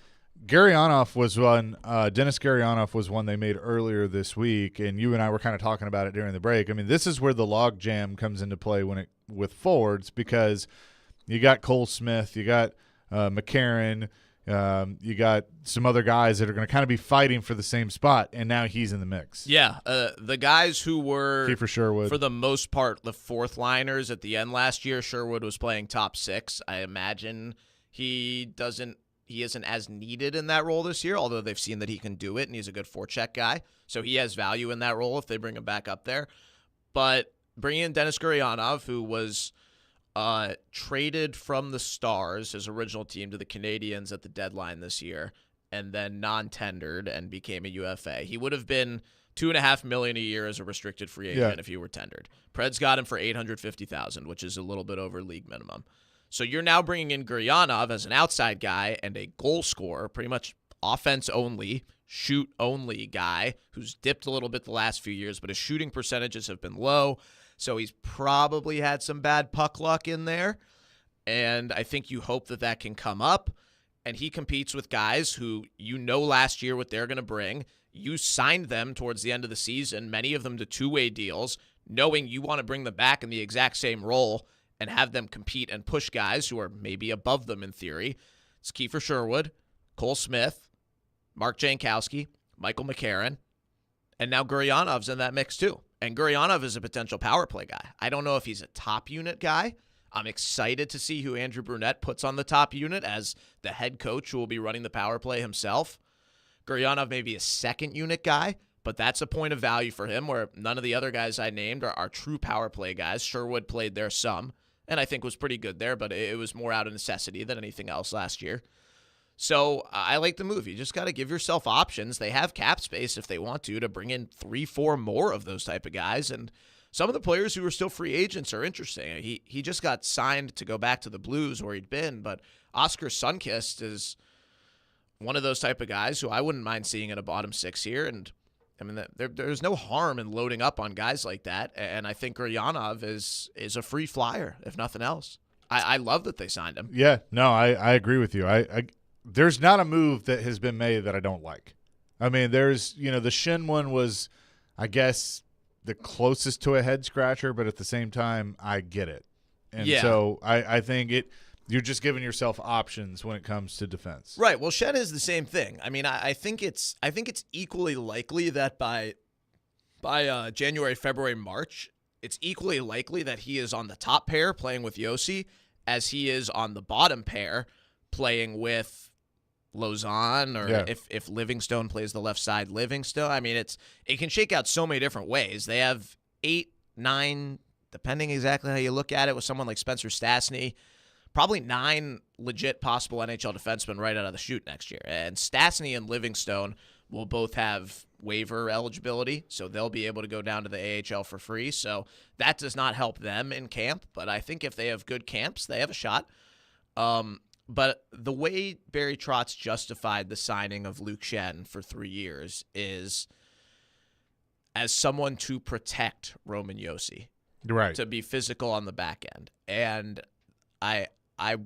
Garyanov was one. Dennis Garyanov was one they made earlier this week, and you and I were kind of talking about it during the break. I mean, this is where the log jam comes into play with forwards, because you got Cole Smith, you got McCarron, you got some other guys that are going to kind of be fighting for the same spot, and now he's in the mix. Yeah, the guys who were, Kiefer Sherwood, for the most part, the fourth liners at the end last year. Sherwood was playing top 6. I imagine he isn't as needed in that role this year, although they've seen that he can do it, and he's a good forecheck guy. So he has value in that role if they bring him back up there. But bringing in Dennis Gurianov, who was traded from the Stars, his original team, to the Canadiens at the deadline this year, and then non-tendered and became a UFA. He would have been $2.5 million a year as a restricted free agent if he were tendered. Preds got him for $850,000, which is a little bit over league minimum. So you're now bringing in Gurianov as an outside guy and a goal scorer, pretty much offense only, shoot only guy who's dipped a little bit the last few years, but his shooting percentages have been low. So he's probably had some bad puck luck in there. And I think you hope that that can come up. And he competes with guys who last year what they're going to bring. You signed them towards the end of the season, many of them to two-way deals, knowing you want to bring them back in the exact same role and have them compete and push guys who are maybe above them in theory. It's Kiefer Sherwood, Cole Smith, Mark Jankowski, Michael McCarron, and now Guryanov's in that mix too. And Guryanov is a potential power play guy. I don't know if he's a top unit guy. I'm excited to see who Andrew Brunette puts on the top unit as the head coach who will be running the power play himself. Guryanov may be a second unit guy, but that's a point of value for him where none of the other guys I named are true power play guys. Sherwood played there some, and I think was pretty good there, but it was more out of necessity than anything else last year. So I like the move. You just got to give yourself options. They have cap space if they want to bring in 3-4 more of those type of guys. And some of the players who are still free agents are interesting. He just got signed to go back to the Blues where he'd been, but Oscar Sundqvist is one of those type of guys who I wouldn't mind seeing in a bottom six here. And I mean, there's no harm in loading up on guys like that. And I think Guryanov is a free flyer, if nothing else. I love that they signed him. Yeah, no, I agree with you. There's not a move that has been made that I don't like. I mean, there's, the Shin one was, I guess, the closest to a head scratcher, but at the same time, I get it. And so I think you're just giving yourself options when it comes to defense. Right. Well, Shen is the same thing. I mean, I think it's equally likely that by January, February, March, it's equally likely that he is on the top pair playing with Yossi as he is on the bottom pair playing with Lausanne, or if Livingstone plays the left side, Livingstone. I mean, it can shake out so many different ways. They have 8, 9, depending exactly how you look at it, with someone like Spencer Stastny, probably 9 legit possible NHL defensemen right out of the chute next year. And Stastny and Livingstone will both have waiver eligibility, so they'll be able to go down to the AHL for free. So that does not help them in camp, but I think if they have good camps, they have a shot. But the way Barry Trotz justified the signing of Luke Shen for 3 years is as someone to protect Roman Yossi. Right. To be physical on the back end. And I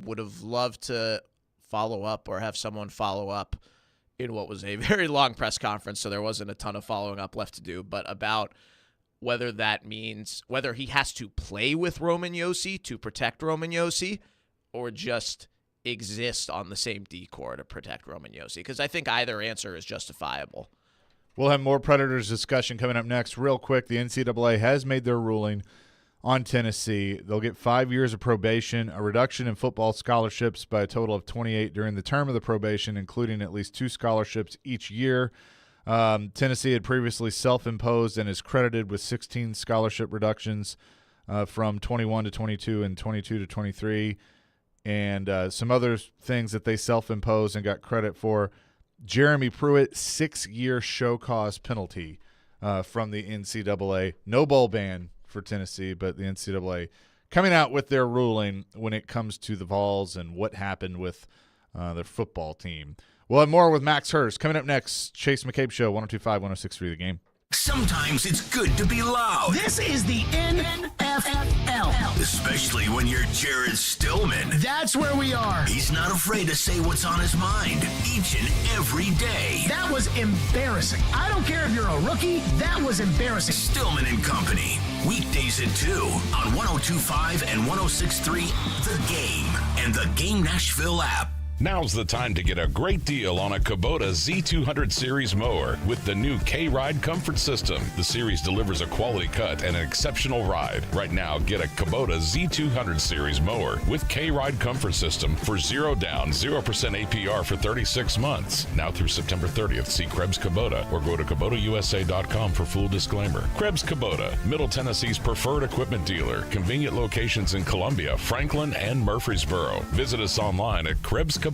would have loved to follow up or have someone follow up in what was a very long press conference, so there wasn't a ton of following up left to do, but about whether that means whether he has to play with Roman Yossi to protect Roman Yossi or just exist on the same D-core to protect Roman Yossi, because I think either answer is justifiable. We'll have more Predators discussion coming up next. Real quick, the NCAA has made their ruling on Tennessee. They'll get 5 years of probation, a reduction in football scholarships by a total of 28 during the term of the probation, including at least 2 scholarships each year. Tennessee had previously self-imposed and is credited with 16 scholarship reductions from 21 to 22 and 22 to 23. And some other things that they self-imposed and got credit for. Jeremy Pruitt, 6-year show cause penalty from the NCAA. No bowl ban for Tennessee, but the NCAA coming out with their ruling when it comes to the Vols and what happened with their football team. We'll have more with Max Hurst coming up next. Chase McCabe Show, 102.5, 106.3 The Game. Sometimes it's good to be loud. This is the NFL. Especially when you're Jared Stillman. That's where we are. He's not afraid to say what's on his mind each and every day. That was embarrassing. I don't care if you're a rookie. That was embarrassing. Stillman and Company. Weekdays at 2 on 102.5 and 106.3 The Game and the Game Nashville app. Now's the time to get a great deal on a Kubota Z200 Series mower with the new K-Ride Comfort System. The Series delivers a quality cut and an exceptional ride. Right now, get a Kubota Z200 Series mower with K-Ride Comfort System for 0 down, 0% APR for 36 months. Now through September 30th, see Krebs Kubota or go to KubotaUSA.com for full disclaimer. Krebs Kubota, Middle Tennessee's preferred equipment dealer. Convenient locations in Columbia, Franklin, and Murfreesboro. Visit us online at KrebsKubota.com.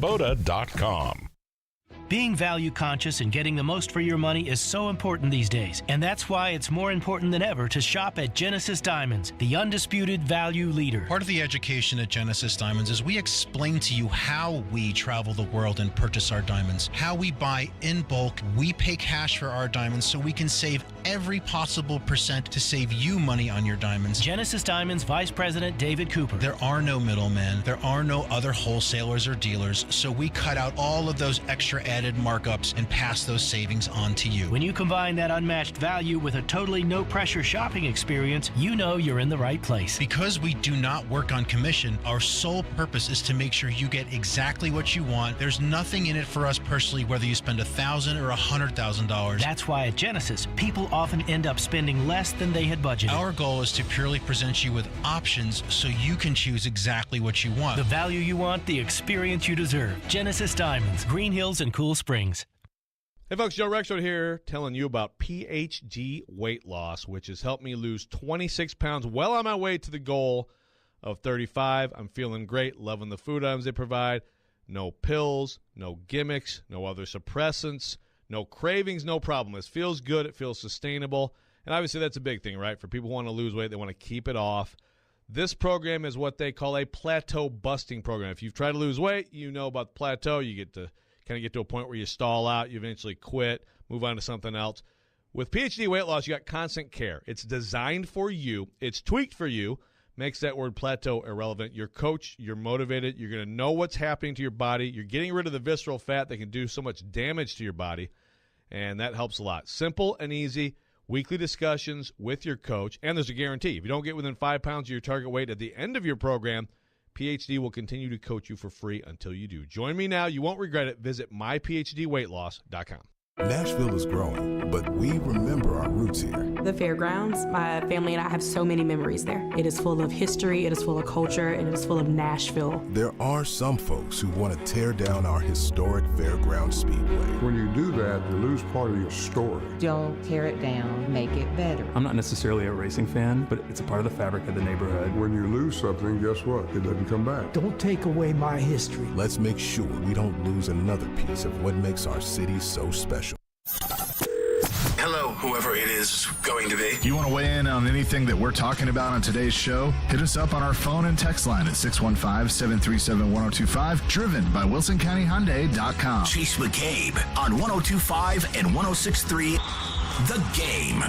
Being value conscious and getting the most for your money is so important these days, and that's why it's more important than ever to shop at Genesis Diamonds, the undisputed value leader. Part of the education at Genesis Diamonds is we explain to you how we travel the world and purchase our diamonds, how we buy in bulk, we pay cash for our diamonds so we can save every possible percent to save you money on your diamonds. Genesis Diamonds Vice President David Cooper. There are no middlemen, there are no other wholesalers or dealers, so we cut out all of those extra added markups and pass those savings on to you. When you combine that unmatched value with a totally no-pressure shopping experience, you know you're in the right place. Because we do not work on commission, our sole purpose is to make sure you get exactly what you want. There's nothing in it for us personally, whether you spend $1,000 or $100,000. That's why at Genesis, people often end up spending less than they had budgeted. Our goal is to purely present you with options so you can choose exactly what you want. The value you want, the experience you deserve. Genesis Diamonds, Green Hills and Cool Springs. Hey folks, Joe Rexroad here telling you about PHG Weight Loss, which has helped me lose 26 pounds well on my way to the goal of 35. I'm feeling great, loving the food items they provide. No pills, no gimmicks, no other suppressants, no cravings, no problem. It feels good, it feels sustainable, and obviously that's a big thing, right? For people who want to lose weight, they want to keep it off. This program is what they call a plateau busting program. If you've tried to lose weight, you know about the plateau. You get to a point where you stall out, you eventually quit, move on to something else. With PhD Weight Loss, you got constant care. It's designed for you. It's tweaked for you. Makes that word plateau irrelevant. You're coached. You're motivated. You're going to know what's happening to your body. You're getting rid of the visceral fat that can do so much damage to your body, and that helps a lot. Simple and easy. Weekly discussions with your coach, and there's a guarantee. If you don't get within 5 pounds of your target weight at the end of your program, PhD will continue to coach you for free until you do. Join me now. You won't regret it. Visit myphdweightloss.com. Nashville is growing, but we remember our roots here. The fairgrounds, my family and I have so many memories there. It is full of history, it is full of culture, and it is full of Nashville. There are some folks who want to tear down our historic fairground speedway. When you do that, you lose part of your story. Don't tear it down, make it better. I'm not necessarily a racing fan, but it's a part of the fabric of the neighborhood. When you lose something, guess what? It doesn't come back. Don't take away my history. Let's make sure we don't lose another piece of what makes our city so special. Hello, whoever it is going to be. You want to weigh in on anything that we're talking about on today's show? Hit us up on our phone and text line at 615-737-1025, driven by WilsonCountyHyundai.com. Chase McCabe on 102.5 and 106.3, The Game.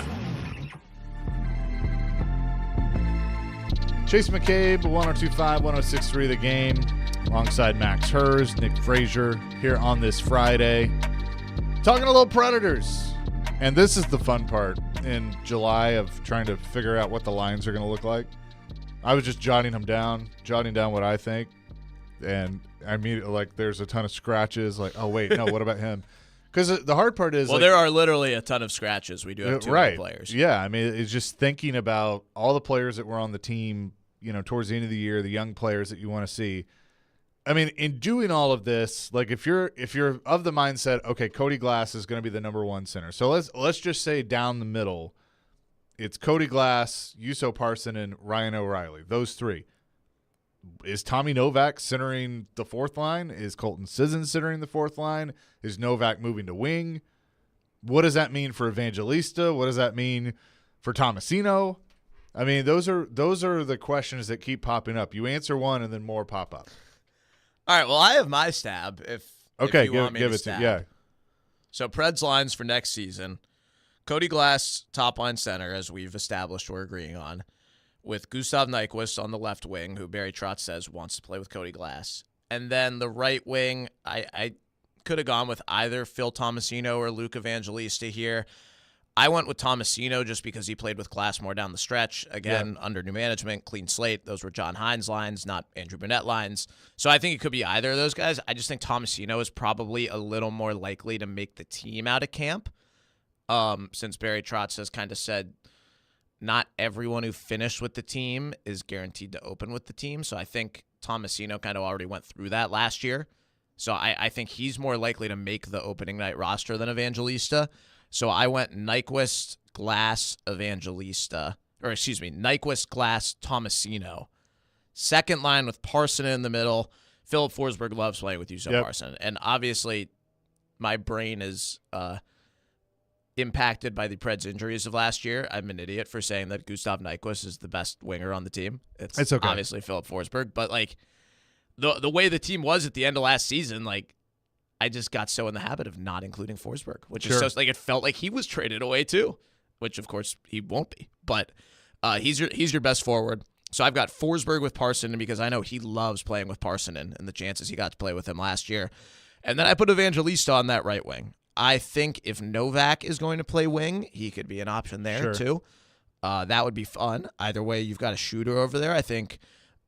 Chase McCabe, 102.5, 106.3, The Game, alongside Max Hers, Nick Frazier, here on this Friday. Talking a little Predators. And this is the fun part in July of trying to figure out what the lines are going to look like. I was just jotting down what I think. And I mean, like, there's a ton of scratches. Like, oh, wait, no, what about him? Because the hard part is, well, like, there are literally a ton of scratches. We do have two right. players. Yeah, I mean, it's just thinking about all the players that were on the team, you know, towards the end of the year, the young players that you want to see. I mean, in doing all of this, like, if you're of the mindset, okay, Cody Glass is going to be the number one center. So let's just say down the middle, it's Cody Glass, Juuso Parson, and Ryan O'Reilly. Those three. Is Tommy Novak centering the fourth line? Is Colton Sisson centering the fourth line? Is Novak moving to wing? What does that mean for Evangelista? What does that mean for Tomasino? I mean, those are the questions that keep popping up. You answer one, and then more pop up. All right, well, I have my stab if you want me to stab. Yeah. So Preds lines for next season, Cody Glass, top line center, as we've established we're agreeing on, with Gustav Nyquist on the left wing, who Barry Trotz says wants to play with Cody Glass. And then the right wing, I could have gone with either Phil Tomasino or Luke Evangelista here. I went with Tomasino just because he played with Glass more down the stretch. Again, under new management, clean slate. Those were John Hines lines, not Andrew Burnett lines. So I think it could be either of those guys. I just think Tomasino is probably a little more likely to make the team out of camp, since Barry Trotz has kind of said not everyone who finished with the team is guaranteed to open with the team. So I think Tomasino kind of already went through that last year. So I think he's more likely to make the opening night roster than Evangelista. So I went Nyquist, Glass, Evangelista, or excuse me, Nyquist, Glass, Tomasino. Second line with Parson in the middle. Philip Forsberg loves playing with Juuso Parson. And obviously, my brain is impacted by the Preds injuries of last year. I'm an idiot for saying that Gustav Nyquist is the best winger on the team. It's okay. Obviously Philip Forsberg, but like the way the team was at the end of last season, like I just got so in the habit of not including Forsberg, which is so like it felt like he was traded away too, which of course he won't be. But he's your best forward. So I've got Forsberg with Parsonen because I know he loves playing with Parsonen and the chances he got to play with him last year. And then I put Evangelista on that right wing. I think if Novak is going to play wing, he could be an option there too. That would be fun. Either way, you've got a shooter over there. I think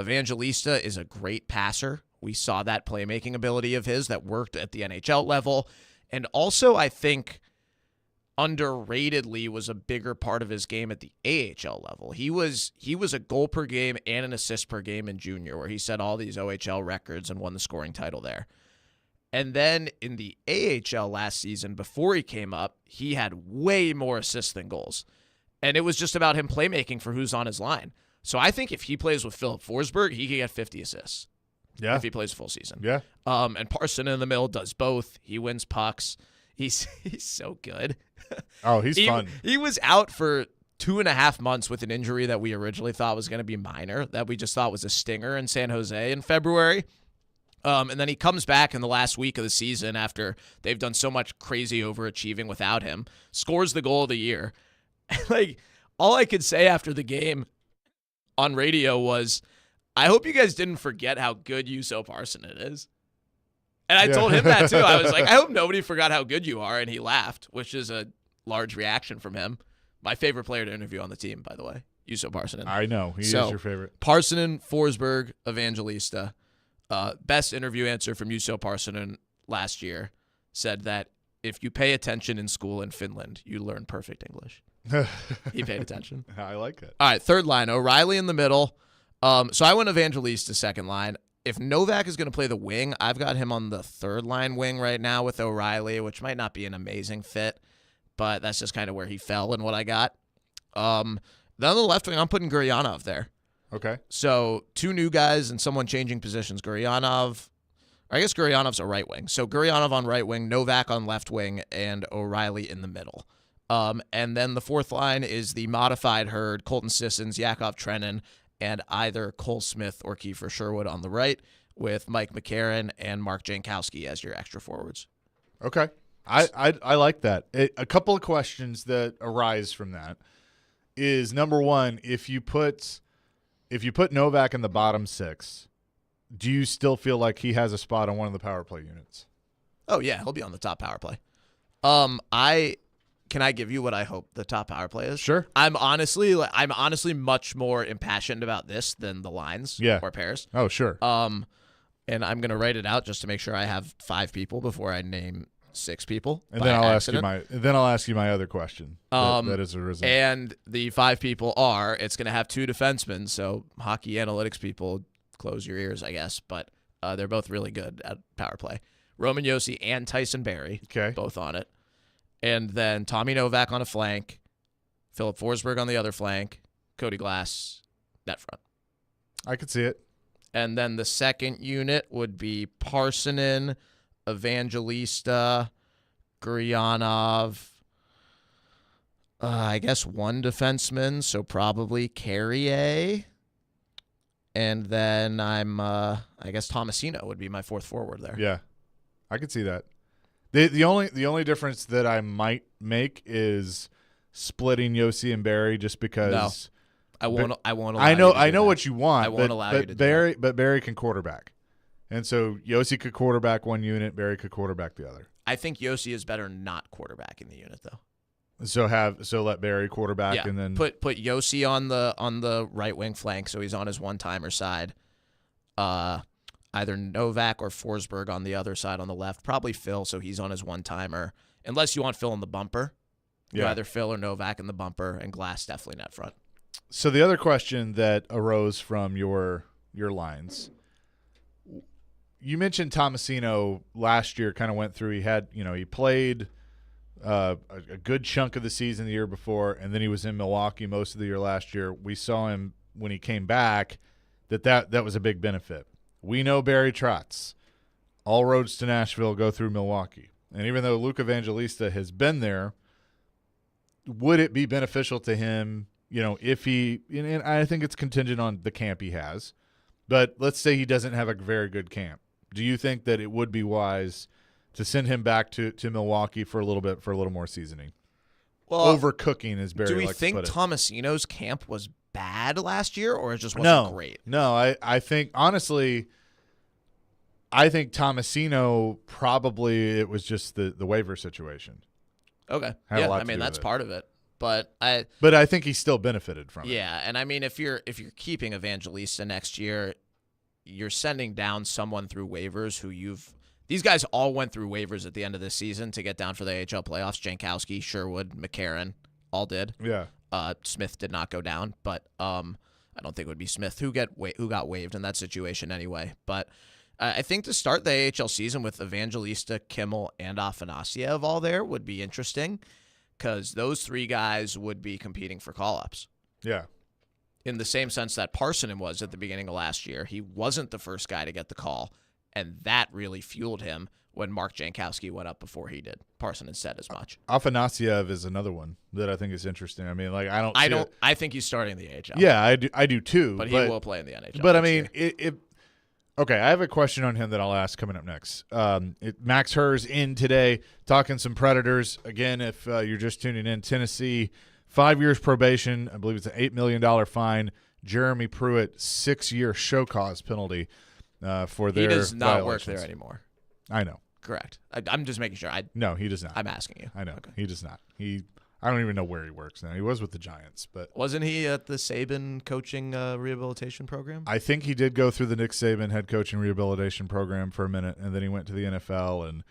Evangelista is a great passer. We saw that playmaking ability of his that worked at the NHL level. And also, I think underratedly was a bigger part of his game at the AHL level. He was a goal per game and an assist per game in junior, where he set all these OHL records and won the scoring title there. And then in the AHL last season, before he came up, he had way more assists than goals. And it was just about him playmaking for who's on his line. So I think if he plays with Philip Forsberg, he could get 50 assists. Yeah. If he plays a full season. Yeah. And Parsonen in the middle does both. He wins pucks. He's so good. Oh, he's fun. He was out for 2.5 months with an injury that we originally thought was going to be minor, that we just thought was a stinger in San Jose in February. And then he comes back in the last week of the season after they've done so much crazy overachieving without him, scores the goal of the year. Like, all I could say after the game on radio was, I hope you guys didn't forget how good Juuso Parsonen is. And I told him that too. I was like, I hope nobody forgot how good you are. And he laughed, which is a large reaction from him. My favorite player to interview on the team, by the way, Juuso Parsonen. I know. He is your favorite. Parsonen, Forsberg, Evangelista. Best interview answer from Juuso Parsonen last year said that if you pay attention in school in Finland, you learn perfect English. He paid attention. I like it. All right, third line, O'Reilly in the middle. So I went Evangelista second line. If Novak is going to play the wing, I've got him on the third line wing right now with O'Reilly, which might not be an amazing fit, but that's just kind of where he fell and what I got. Then on the left wing, I'm putting Guryanov there. Okay. So two new guys and someone changing positions. Guryanov's a right wing. So Guryanov on right wing, Novak on left wing, and O'Reilly in the middle. And then the fourth line is the modified herd, Colton Sissons, Yakov Trenin, and either Cole Smith or Kiefer Sherwood on the right, with Mike McCarron and Mark Jankowski as your extra forwards. Okay. I like that. A couple of questions that arise from that is, number one, if you put Novak in the bottom six, do you still feel like he has a spot on one of the power play units? Oh, yeah, he'll be on the top power play. Can I give you what I hope the top power play is? Sure. I'm honestly much more impassioned about this than the lines or pairs. Oh, sure. And I'm going to write it out just to make sure I have 5 people before I name 6 people. And then I'll ask you my other question. That is a result. And the 5 people are, it's going to have 2 defensemen, so hockey analytics people, close your ears, I guess, but they're both really good at power play. Roman Josi and Tyson Barrie, both on it. And then Tommy Novak on a flank, Philip Forsberg on the other flank, Cody Glass, net front. I could see it. And then the second unit would be Parsonen, Evangelista, Guryanov, I guess one defenseman, so probably Carrier. And then I guess Tomasino would be my fourth forward there. Yeah, I could see that. The only difference that I might make is splitting Josi and Barrie, just because. No, I won't. I know what you want. I won't allow you to. But Barrie can quarterback, and so Josi could quarterback one unit, Barrie could quarterback the other. I think Josi is better not quarterbacking the unit though. So let Barrie quarterback, and then put Josi on the right wing flank, so he's on his one-timer side. Either Novak or Forsberg on the other side on the left. Probably Phil, so he's on his one-timer. Unless you want Phil in the bumper. Either Phil or Novak in the bumper, and Glass definitely net front. So the other question that arose from your lines, you mentioned Tomasino last year kind of went through. He played a good chunk of the season the year before, and then he was in Milwaukee most of the year last year. We saw him when he came back that was a big benefit. We know Barry Trotz. All roads to Nashville go through Milwaukee. And even though Luke Evangelista has been there, would it be beneficial to him, if he – and I think it's contingent on the camp he has. But let's say he doesn't have a very good camp. Do you think that it would be wise to send him back to Milwaukee for a little more seasoning? Well, overcooking, as Barry likes to put it. Do we think Tomasino's camp was bad last year, or it just wasn't great? No, I think – honestly – I think Tomasino probably it was just the waiver situation. Okay. Yeah, I mean that's part of it. But I think he still benefited from it. Yeah, and I mean if you're keeping Evangelista next year, you're sending down someone through waivers who these guys all went through waivers at the end of this season to get down for the AHL playoffs. Jankowski, Sherwood, McCarron all did. Yeah. Smith did not go down, but I don't think it would be Smith who got waived in that situation anyway. But I think to start the AHL season with Evangelista, Kimmel, and Afanasiev all there would be interesting because those three guys would be competing for call-ups. Yeah. In the same sense that Parsonen was at the beginning of last year. He wasn't the first guy to get the call, and that really fueled him when Mark Jankowski went up before he did. Parsonen said as much. Afanasiev is another one that I think is interesting. I mean, I think he's starting the AHL. Yeah, I do too. But he will play in the NHL. But I mean, okay, I have a question on him that I'll ask coming up next. Max Hers in today, talking some Predators. Again, if you're just tuning in, Tennessee, 5 years probation. I believe it's an $8 million fine. Jeremy Pruitt, 6-year show cause penalty for their He does not violations. work there anymore. I know. Correct. I'm just making sure. No, he does not. I'm asking you. I know. Okay. He does not. I don't even know where he works now. He was with the Giants, but wasn't he at the Saban coaching rehabilitation program? I think he did go through the Nick Saban head coaching rehabilitation program for a minute, and then he went to the NFL, and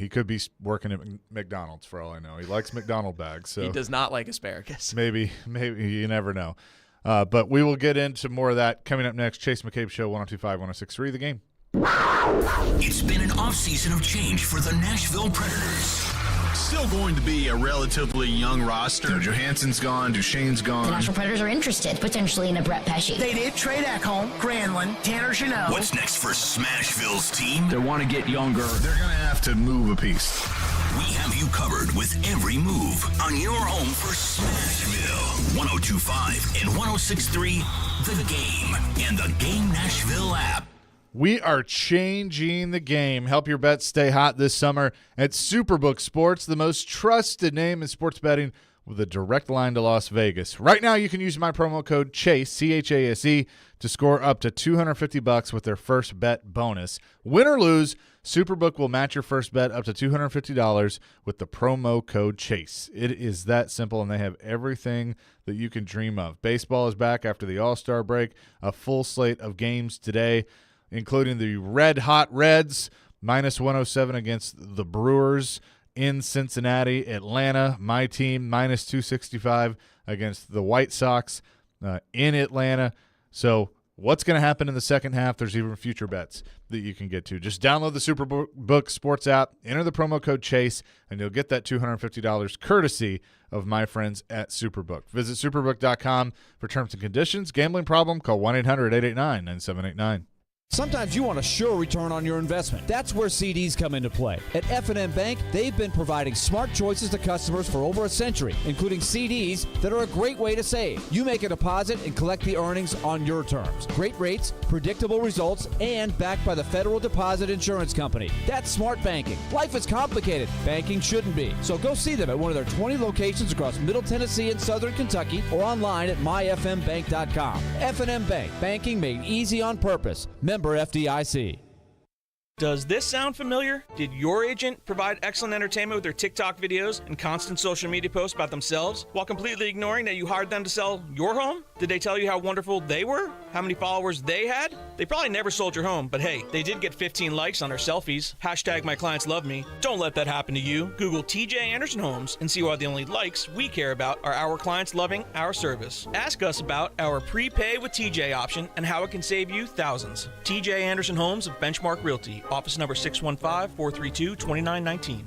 he could be working at McDonald's for all I know. He likes McDonald bags, so he does not like asparagus. Maybe you never know. But we will get into more of that coming up next. Chase McCabe Show, 102.5, 106.3, The Game. It's been an offseason of change for the Nashville Predators. Still going to be a relatively young roster. Johansson's gone. Duchesne's gone. The Nashville Predators are interested, potentially, in a Brett Pesce. They did trade Ekholm, Granlund, Tanner Jeannot. What's next for Smashville's team? They want to get younger. They're going to have to move a piece. We have you covered with every move on your home for Smashville. 102.5 and 106.3, The Game, and the Game Nashville app. We are changing the game. Help your bets stay hot this summer at Superbook Sports, the most trusted name in sports betting with a direct line to Las Vegas. Right now, you can use my promo code CHASE, C-H-A-S-E, to score up to $250 with their first bet bonus. Win or lose, Superbook will match your first bet up to $250 with the promo code CHASE. It is that simple, and they have everything that you can dream of. Baseball is back after the All-Star break, a full slate of games today, including the red-hot Reds, minus 107 against the Brewers in Cincinnati. Atlanta, my team, minus 265 against the White Sox in Atlanta. So what's going to happen in the second half? There's even future bets that you can get to. Just download the Superbook Sports app, enter the promo code CHASE, and you'll get that $250 courtesy of my friends at Superbook. Visit superbook.com for terms and conditions. Gambling problem? Call 1-800-889-9789. Sometimes you want a sure return on your investment. That's where CDs come into play. At F&M Bank, they've been providing smart choices to customers for over a century, including CDs that are a great way to save. You make a deposit and collect the earnings on your terms. Great rates, predictable results, and backed by the Federal Deposit Insurance Company. That's smart banking. Life is complicated. Banking shouldn't be. So go see them at one of their 20 locations across Middle Tennessee and Southern Kentucky or online at myfmbank.com. F&M Bank. Banking made easy on purpose. Member FDIC. Does this sound familiar? Did your agent provide excellent entertainment with their TikTok videos and constant social media posts about themselves while completely ignoring that you hired them to sell your home? Did they tell you how wonderful they were? How many followers they had? They probably never sold your home, but hey, they did get 15 likes on their selfies. Hashtag my clients love me. Don't let that happen to you. Google TJ Anderson Homes and see why the only likes we care about are our clients loving our service. Ask us about our prepay with TJ option and how it can save you thousands. TJ Anderson Homes of Benchmark Realty. Office number 615-432-2919.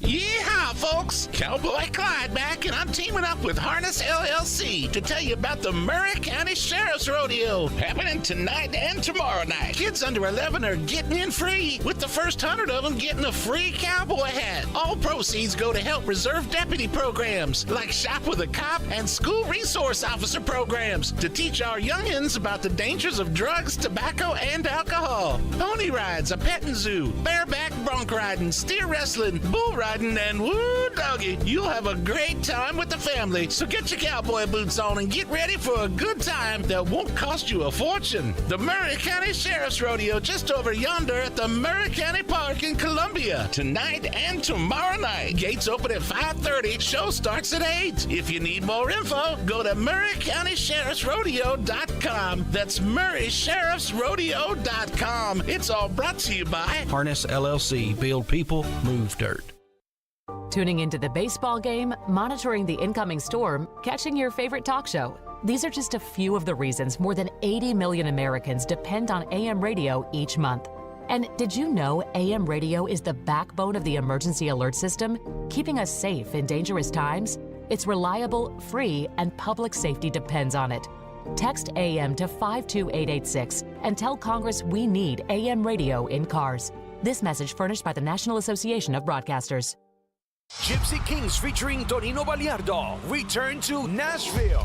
Yeehaw! Aloha, folks. Cowboy Clyde back, and I'm teaming up with Harness LLC to tell you about the Murray County Sheriff's Rodeo happening tonight and tomorrow night. Kids under 11 are getting in free, with the first 100 of them getting a free cowboy hat. All proceeds go to help reserve deputy programs like Shop with a Cop and School Resource Officer programs to teach our youngins about the dangers of drugs, tobacco, and alcohol. Pony rides, a petting zoo, bareback bronc riding, steer wrestling, bull riding, and woo doggy. You'll have a great time with the family, so get your cowboy boots on and get ready for a good time that won't cost you a fortune. The Murray County Sheriff's Rodeo just over yonder at the Murray County Park in Columbia. Tonight and tomorrow night. Gates open at 5:30. Show starts at 8. If you need more info, go to MurrayCountySheriffsRodeo.com. That's MurraySheriffsRodeo.com. It's all brought to you by Harness LLC. Build people, move dirt. Tuning into the baseball game, monitoring the incoming storm, catching your favorite talk show. These are just a few of the reasons more than 80 million Americans depend on AM radio each month. And did you know AM radio is the backbone of the emergency alert system, keeping us safe in dangerous times? It's reliable, free, and public safety depends on it. Text AM to 52886 and tell Congress we need AM radio in cars. This message furnished by the National Association of Broadcasters. Gypsy Kings featuring Tonino Baliardo return to Nashville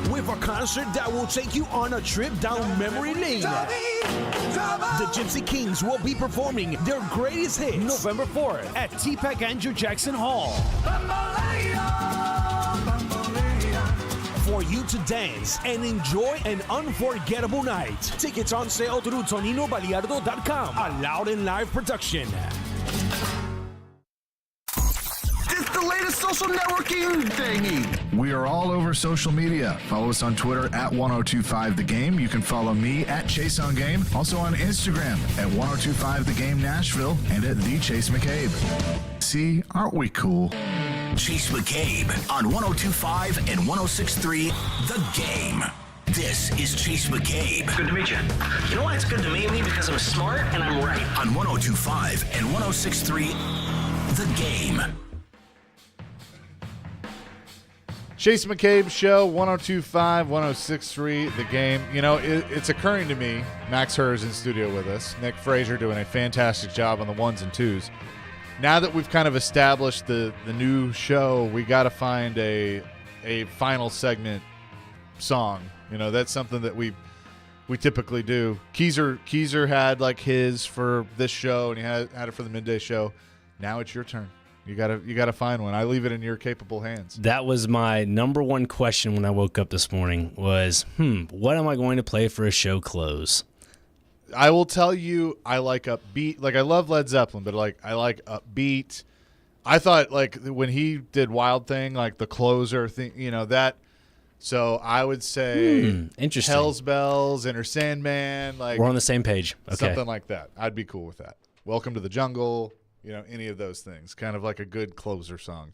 with a concert that will take you on a trip down memory lane. The Gypsy Kings will be performing their greatest hits November 4th at TPAC Andrew Jackson Hall. For you to dance and enjoy an unforgettable night. Tickets on sale through ToninoBaliardo.com. A Loud and Live production. It's the latest social networking thingy. We are all over social media. Follow us on Twitter at 1025thegame. You can follow me at ChaseOnGame. Also on Instagram at 1025thegame Nashville and at the Chase McCabe. See, aren't we cool? Chase McCabe on 1025 and 1063 The Game. This is Chase McCabe. Good to meet you. You know why it's good to meet me? Because I'm smart and I'm right. On 1025 and 1063 The Game. Chase McCabe Show, 1025, 1063, The Game. You know, it's occurring to me, Max Herr's in studio with us, Nick Frazier doing a fantastic job on the ones and twos. Now that we've kind of established the new show, we got to find a final segment song. You know, that's something that we typically do. Keezer had like his for this show, and he had it for the midday show. Now it's your turn. You gotta find one. I leave it in your capable hands. That was my number one question when I woke up this morning was, what am I going to play for a show close? I will tell you, I like upbeat. Like, I love Led Zeppelin, but like I like upbeat. I thought like when he did Wild Thing, like the closer thing, you know that. So I would say interesting. Hell's Bells, Enter Sandman. Like we're on the same page. Okay. Something like that. I'd be cool with that. Welcome to the Jungle. You know, any of those things. Kind of like a good closer song.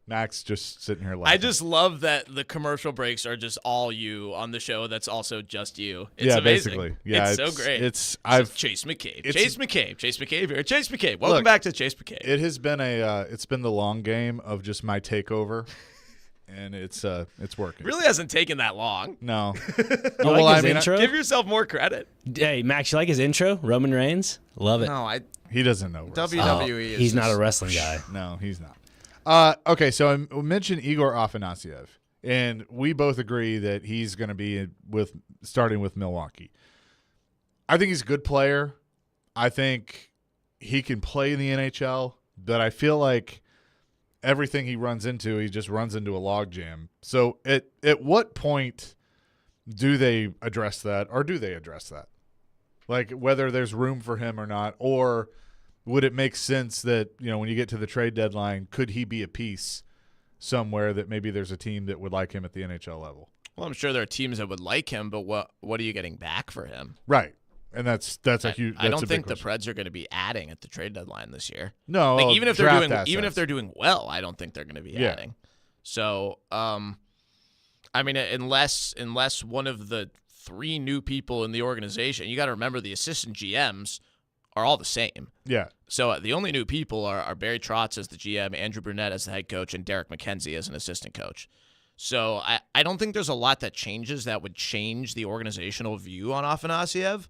Max just sitting here laughing. I just love that the commercial breaks are just all you on the show. That's also just you. It's amazing. Basically. Yeah, it's so great. It's Chase McCabe. Chase McCabe here. Chase McCabe. Welcome back to Chase McCabe. It has been it's been the long game of just my takeover, and it's working. It really hasn't taken that long. No. Like his intro? Give yourself more credit. Hey, Max, you like his intro? Roman Reigns? Love it. No, he doesn't know wrestling. WWE is he's not a wrestling guy. No, he's not. Okay, so I mentioned Igor Afanasyev, and we both agree that he's going to be starting with Milwaukee. I think he's a good player. I think he can play in the NHL, but I feel like everything he runs into, he just runs into a logjam. So at what point do they address that, or do they address that? Like whether there's room for him or not, or would it make sense that, you know, when you get to the trade deadline, could he be a piece somewhere that maybe there's a team that would like him at the NHL level? Well, I'm sure there are teams that would like him, but what are you getting back for him? Right. And that's a huge. I don't think the Preds are going to be adding at the trade deadline this year. No, like, even if they're doing well, I don't think they're going to be adding. So, I mean, unless one of the three new people in the organization, you got to remember the assistant GMs are all the same. Yeah. So the only new people are Barry Trotz as the GM, Andrew Brunette as the head coach, and Derek McKenzie as an assistant coach. So I don't think there's a lot that changes that would change the organizational view on Afanasiev.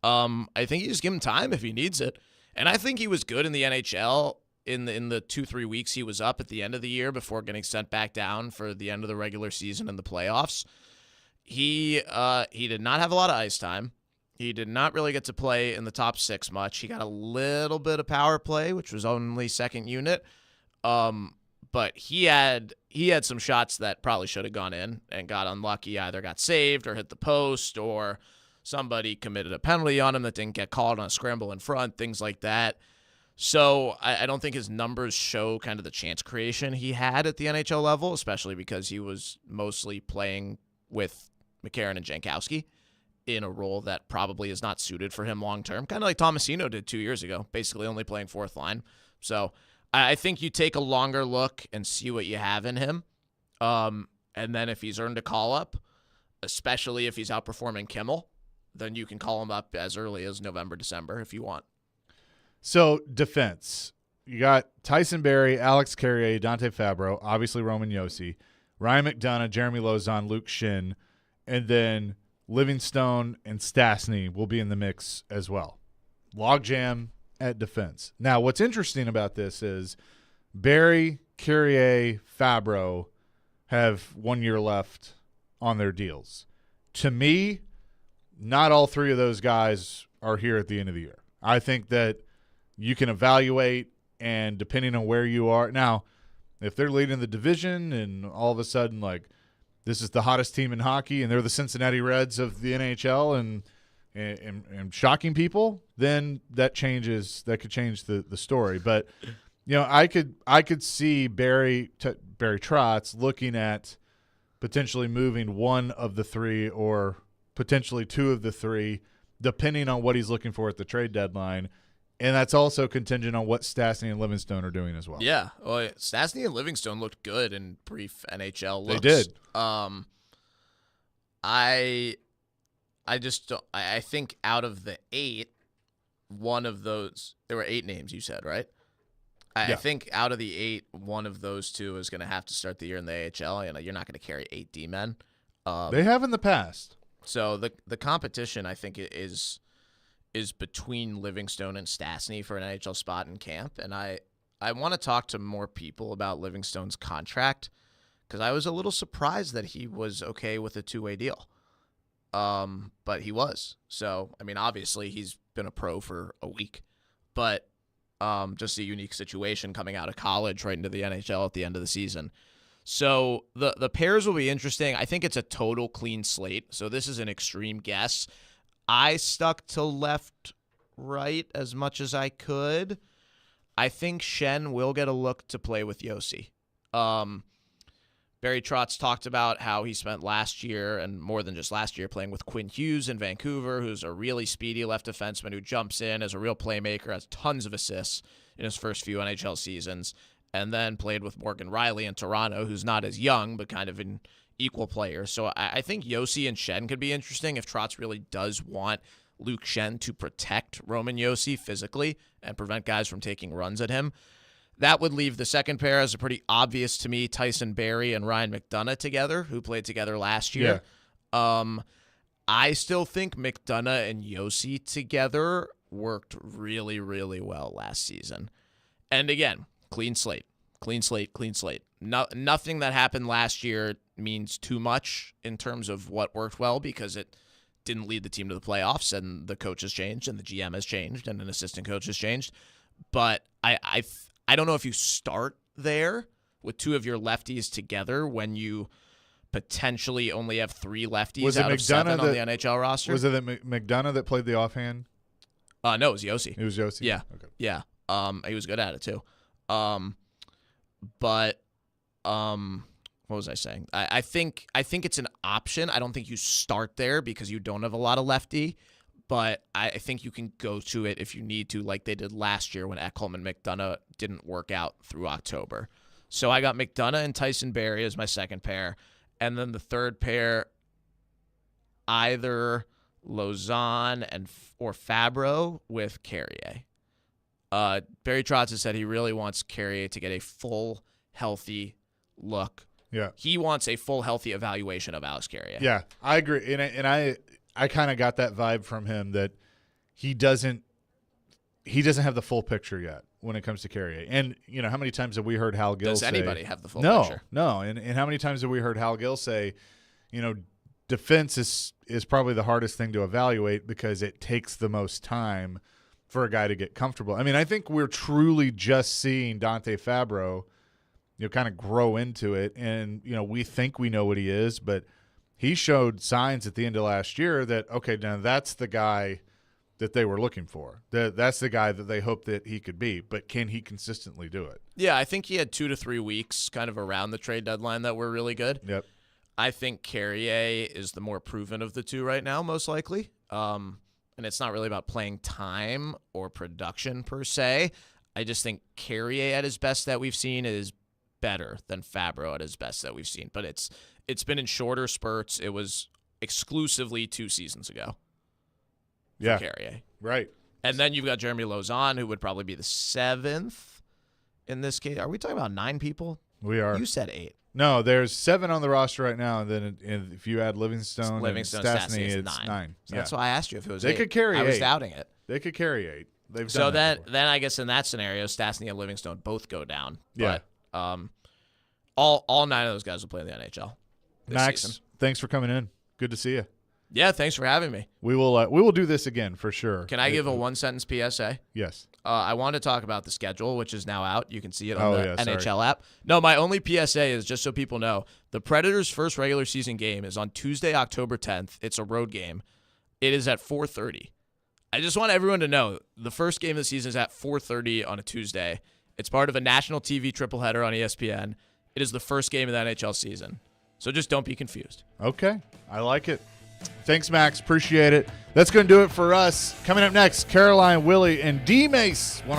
I think you just give him time if he needs it. And I think he was good in the NHL in the 2-3 weeks he was up at the end of the year before getting sent back down for the end of the regular season and the playoffs. He did not have a lot of ice time. He did not really get to play in the top 6 much. He got a little bit of power play, which was only second unit. But he had some shots that probably should have gone in and got unlucky, either got saved or hit the post, or somebody committed a penalty on him that didn't get called on a scramble in front, things like that. So I don't think his numbers show kind of the chance creation he had at the NHL level, especially because he was mostly playing with McCarron and Jankowski in a role that probably is not suited for him long term, kind of like Tomasino did 2 years ago, basically only playing fourth line. So I think you take a longer look and see what you have in him. And then if he's earned a call-up, especially if he's outperforming Kimmel, then you can call him up as early as November, December if you want. So defense. You got Tyson Barrie, Alex Carrier, Dante Fabro, obviously Roman Josi, Ryan McDonough, Jeremy Lauzon, Luke Shin, and then Livingstone and Stastny will be in the mix as well. Logjam at defense. Now, what's interesting about this is Barrie, Carrier, Fabro have 1 year left on their deals. To me, not all three of those guys are here at the end of the year. I think that you can evaluate, and depending on where you are. Now, if they're leading the division and all of a sudden, like, this is the hottest team in hockey and they're the Cincinnati Reds of the NHL and shocking people, then that could change the story. But, you know, I could see Barry Trotz looking at potentially moving one of the three or potentially two of the three, depending on what he's looking for at the trade deadline. And that's also contingent on what Stastny and Livingstone are doing as well. Yeah. Well, Stastny and Livingstone looked good in brief NHL looks. They did. I think out of the 8, one of those – there were 8 names you said, right? I think out of the 8, one of those two is going to have to start the year in the AHL. You know, you're not going to carry 8 D-men. They have in the past. So the competition, I think, is between Livingstone and Stastny for an NHL spot in camp. And I want to talk to more people about Livingstone's contract because I was a little surprised that he was okay with a 2-way deal. But he was. So, I mean, obviously he's been a pro for a week, but just a unique situation coming out of college right into the NHL at the end of the season. So the pairs will be interesting. I think it's a total clean slate. So this is an extreme guess. I stuck to left-right as much as I could. I think Shen will get a look to play with Josi. Barry Trotz talked about how he spent last year, and more than just last year, playing with Quinn Hughes in Vancouver, who's a really speedy left defenseman who jumps in as a real playmaker, has tons of assists in his first few NHL seasons, and then played with Morgan Riley in Toronto, who's not as young, but kind of an equal player. So I think Josi and Shen could be interesting if Trotz really does want Luke Shen to protect Roman Josi physically and prevent guys from taking runs at him. That would leave the second pair as a pretty obvious to me, Tyson Barrie and Ryan McDonough together, who played together last year. Yeah. I still think McDonough and Josi together worked really, really well last season. And again, clean slate. Nothing that happened last year means too much in terms of what worked well because it didn't lead the team to the playoffs and the coach has changed and the GM has changed and an assistant coach has changed. But I don't know if you start there with two of your lefties together when you potentially only have 3 lefties out of 7 on the NHL roster. Was it McDonough that played the offhand? No, it was Josi. It was Josi? Yeah. Okay. Yeah. He was good at it too. But what was I saying? I think it's an option. I don't think you start there because you don't have a lot of lefty, but I think you can go to it if you need to, like they did last year when Ekholm and McDonough didn't work out through October. So I got McDonough and Tyson Barrie as my second pair, and then the third pair, either Lausanne or Fabro with Carrier. Barry Trotz has said he really wants Carrier to get a full, healthy look. Yeah. He wants a full, healthy evaluation of Alex Carrier. Yeah, I agree. And I kind of got that vibe from him that he doesn't have the full picture yet when it comes to Carrier. And, how many times have we heard Hal Gill say – Does anybody have the full picture? No. And how many times have we heard Hal Gill say, defense is probably the hardest thing to evaluate because it takes the most time for a guy to get comfortable. I mean, I think we're truly just seeing Dante Fabro, kind of grow into it. And, we think we know what he is, but he showed signs at the end of last year that, okay, now that's the guy that they were looking for. That's the guy that they hoped that he could be. But can he consistently do it? Yeah, I think he had 2 to 3 weeks kind of around the trade deadline that were really good. Yep. I think Carrier is the more proven of the two right now, most likely. And it's not really about playing time or production per se. I just think Carrier at his best that we've seen is better than Fabro at his best that we've seen. But it's been in shorter spurts. It was exclusively 2 seasons ago. Yeah. Carrier. Right. And then you've got Jeremy Lausanne, who would probably be the 7th in this case. Are we talking about 9 people? We are. You said 8. No, there's 7 on the roster right now, and then if you add Livingstone and Stastny, it's 9. So that's why I asked you if it was 8. They could carry 8. I was doubting it. They could carry 8. They've done so that then I guess in that scenario, Stastny and Livingstone both go down. Yeah. But all 9 of those guys will play in the NHL this Max, season. Thanks for coming in. Good to see you. Yeah, thanks for having me. We will do this again for sure. Can I give a 1-sentence PSA? Yes. I want to talk about the schedule, which is now out. You can see it on the NHL app. No, my only PSA is just so people know, the Predators' first regular season game is on Tuesday, October 10th. It's a road game. It is at 4:30. I just want everyone to know the first game of the season is at 4:30 on a Tuesday. It's part of a national TV tripleheader on ESPN. It is the first game of the NHL season. So just don't be confused. Okay. I like it. Thanks, Max. Appreciate it. That's going to do it for us. Coming up next, Caroline, Willie, and D-Mace. 102.5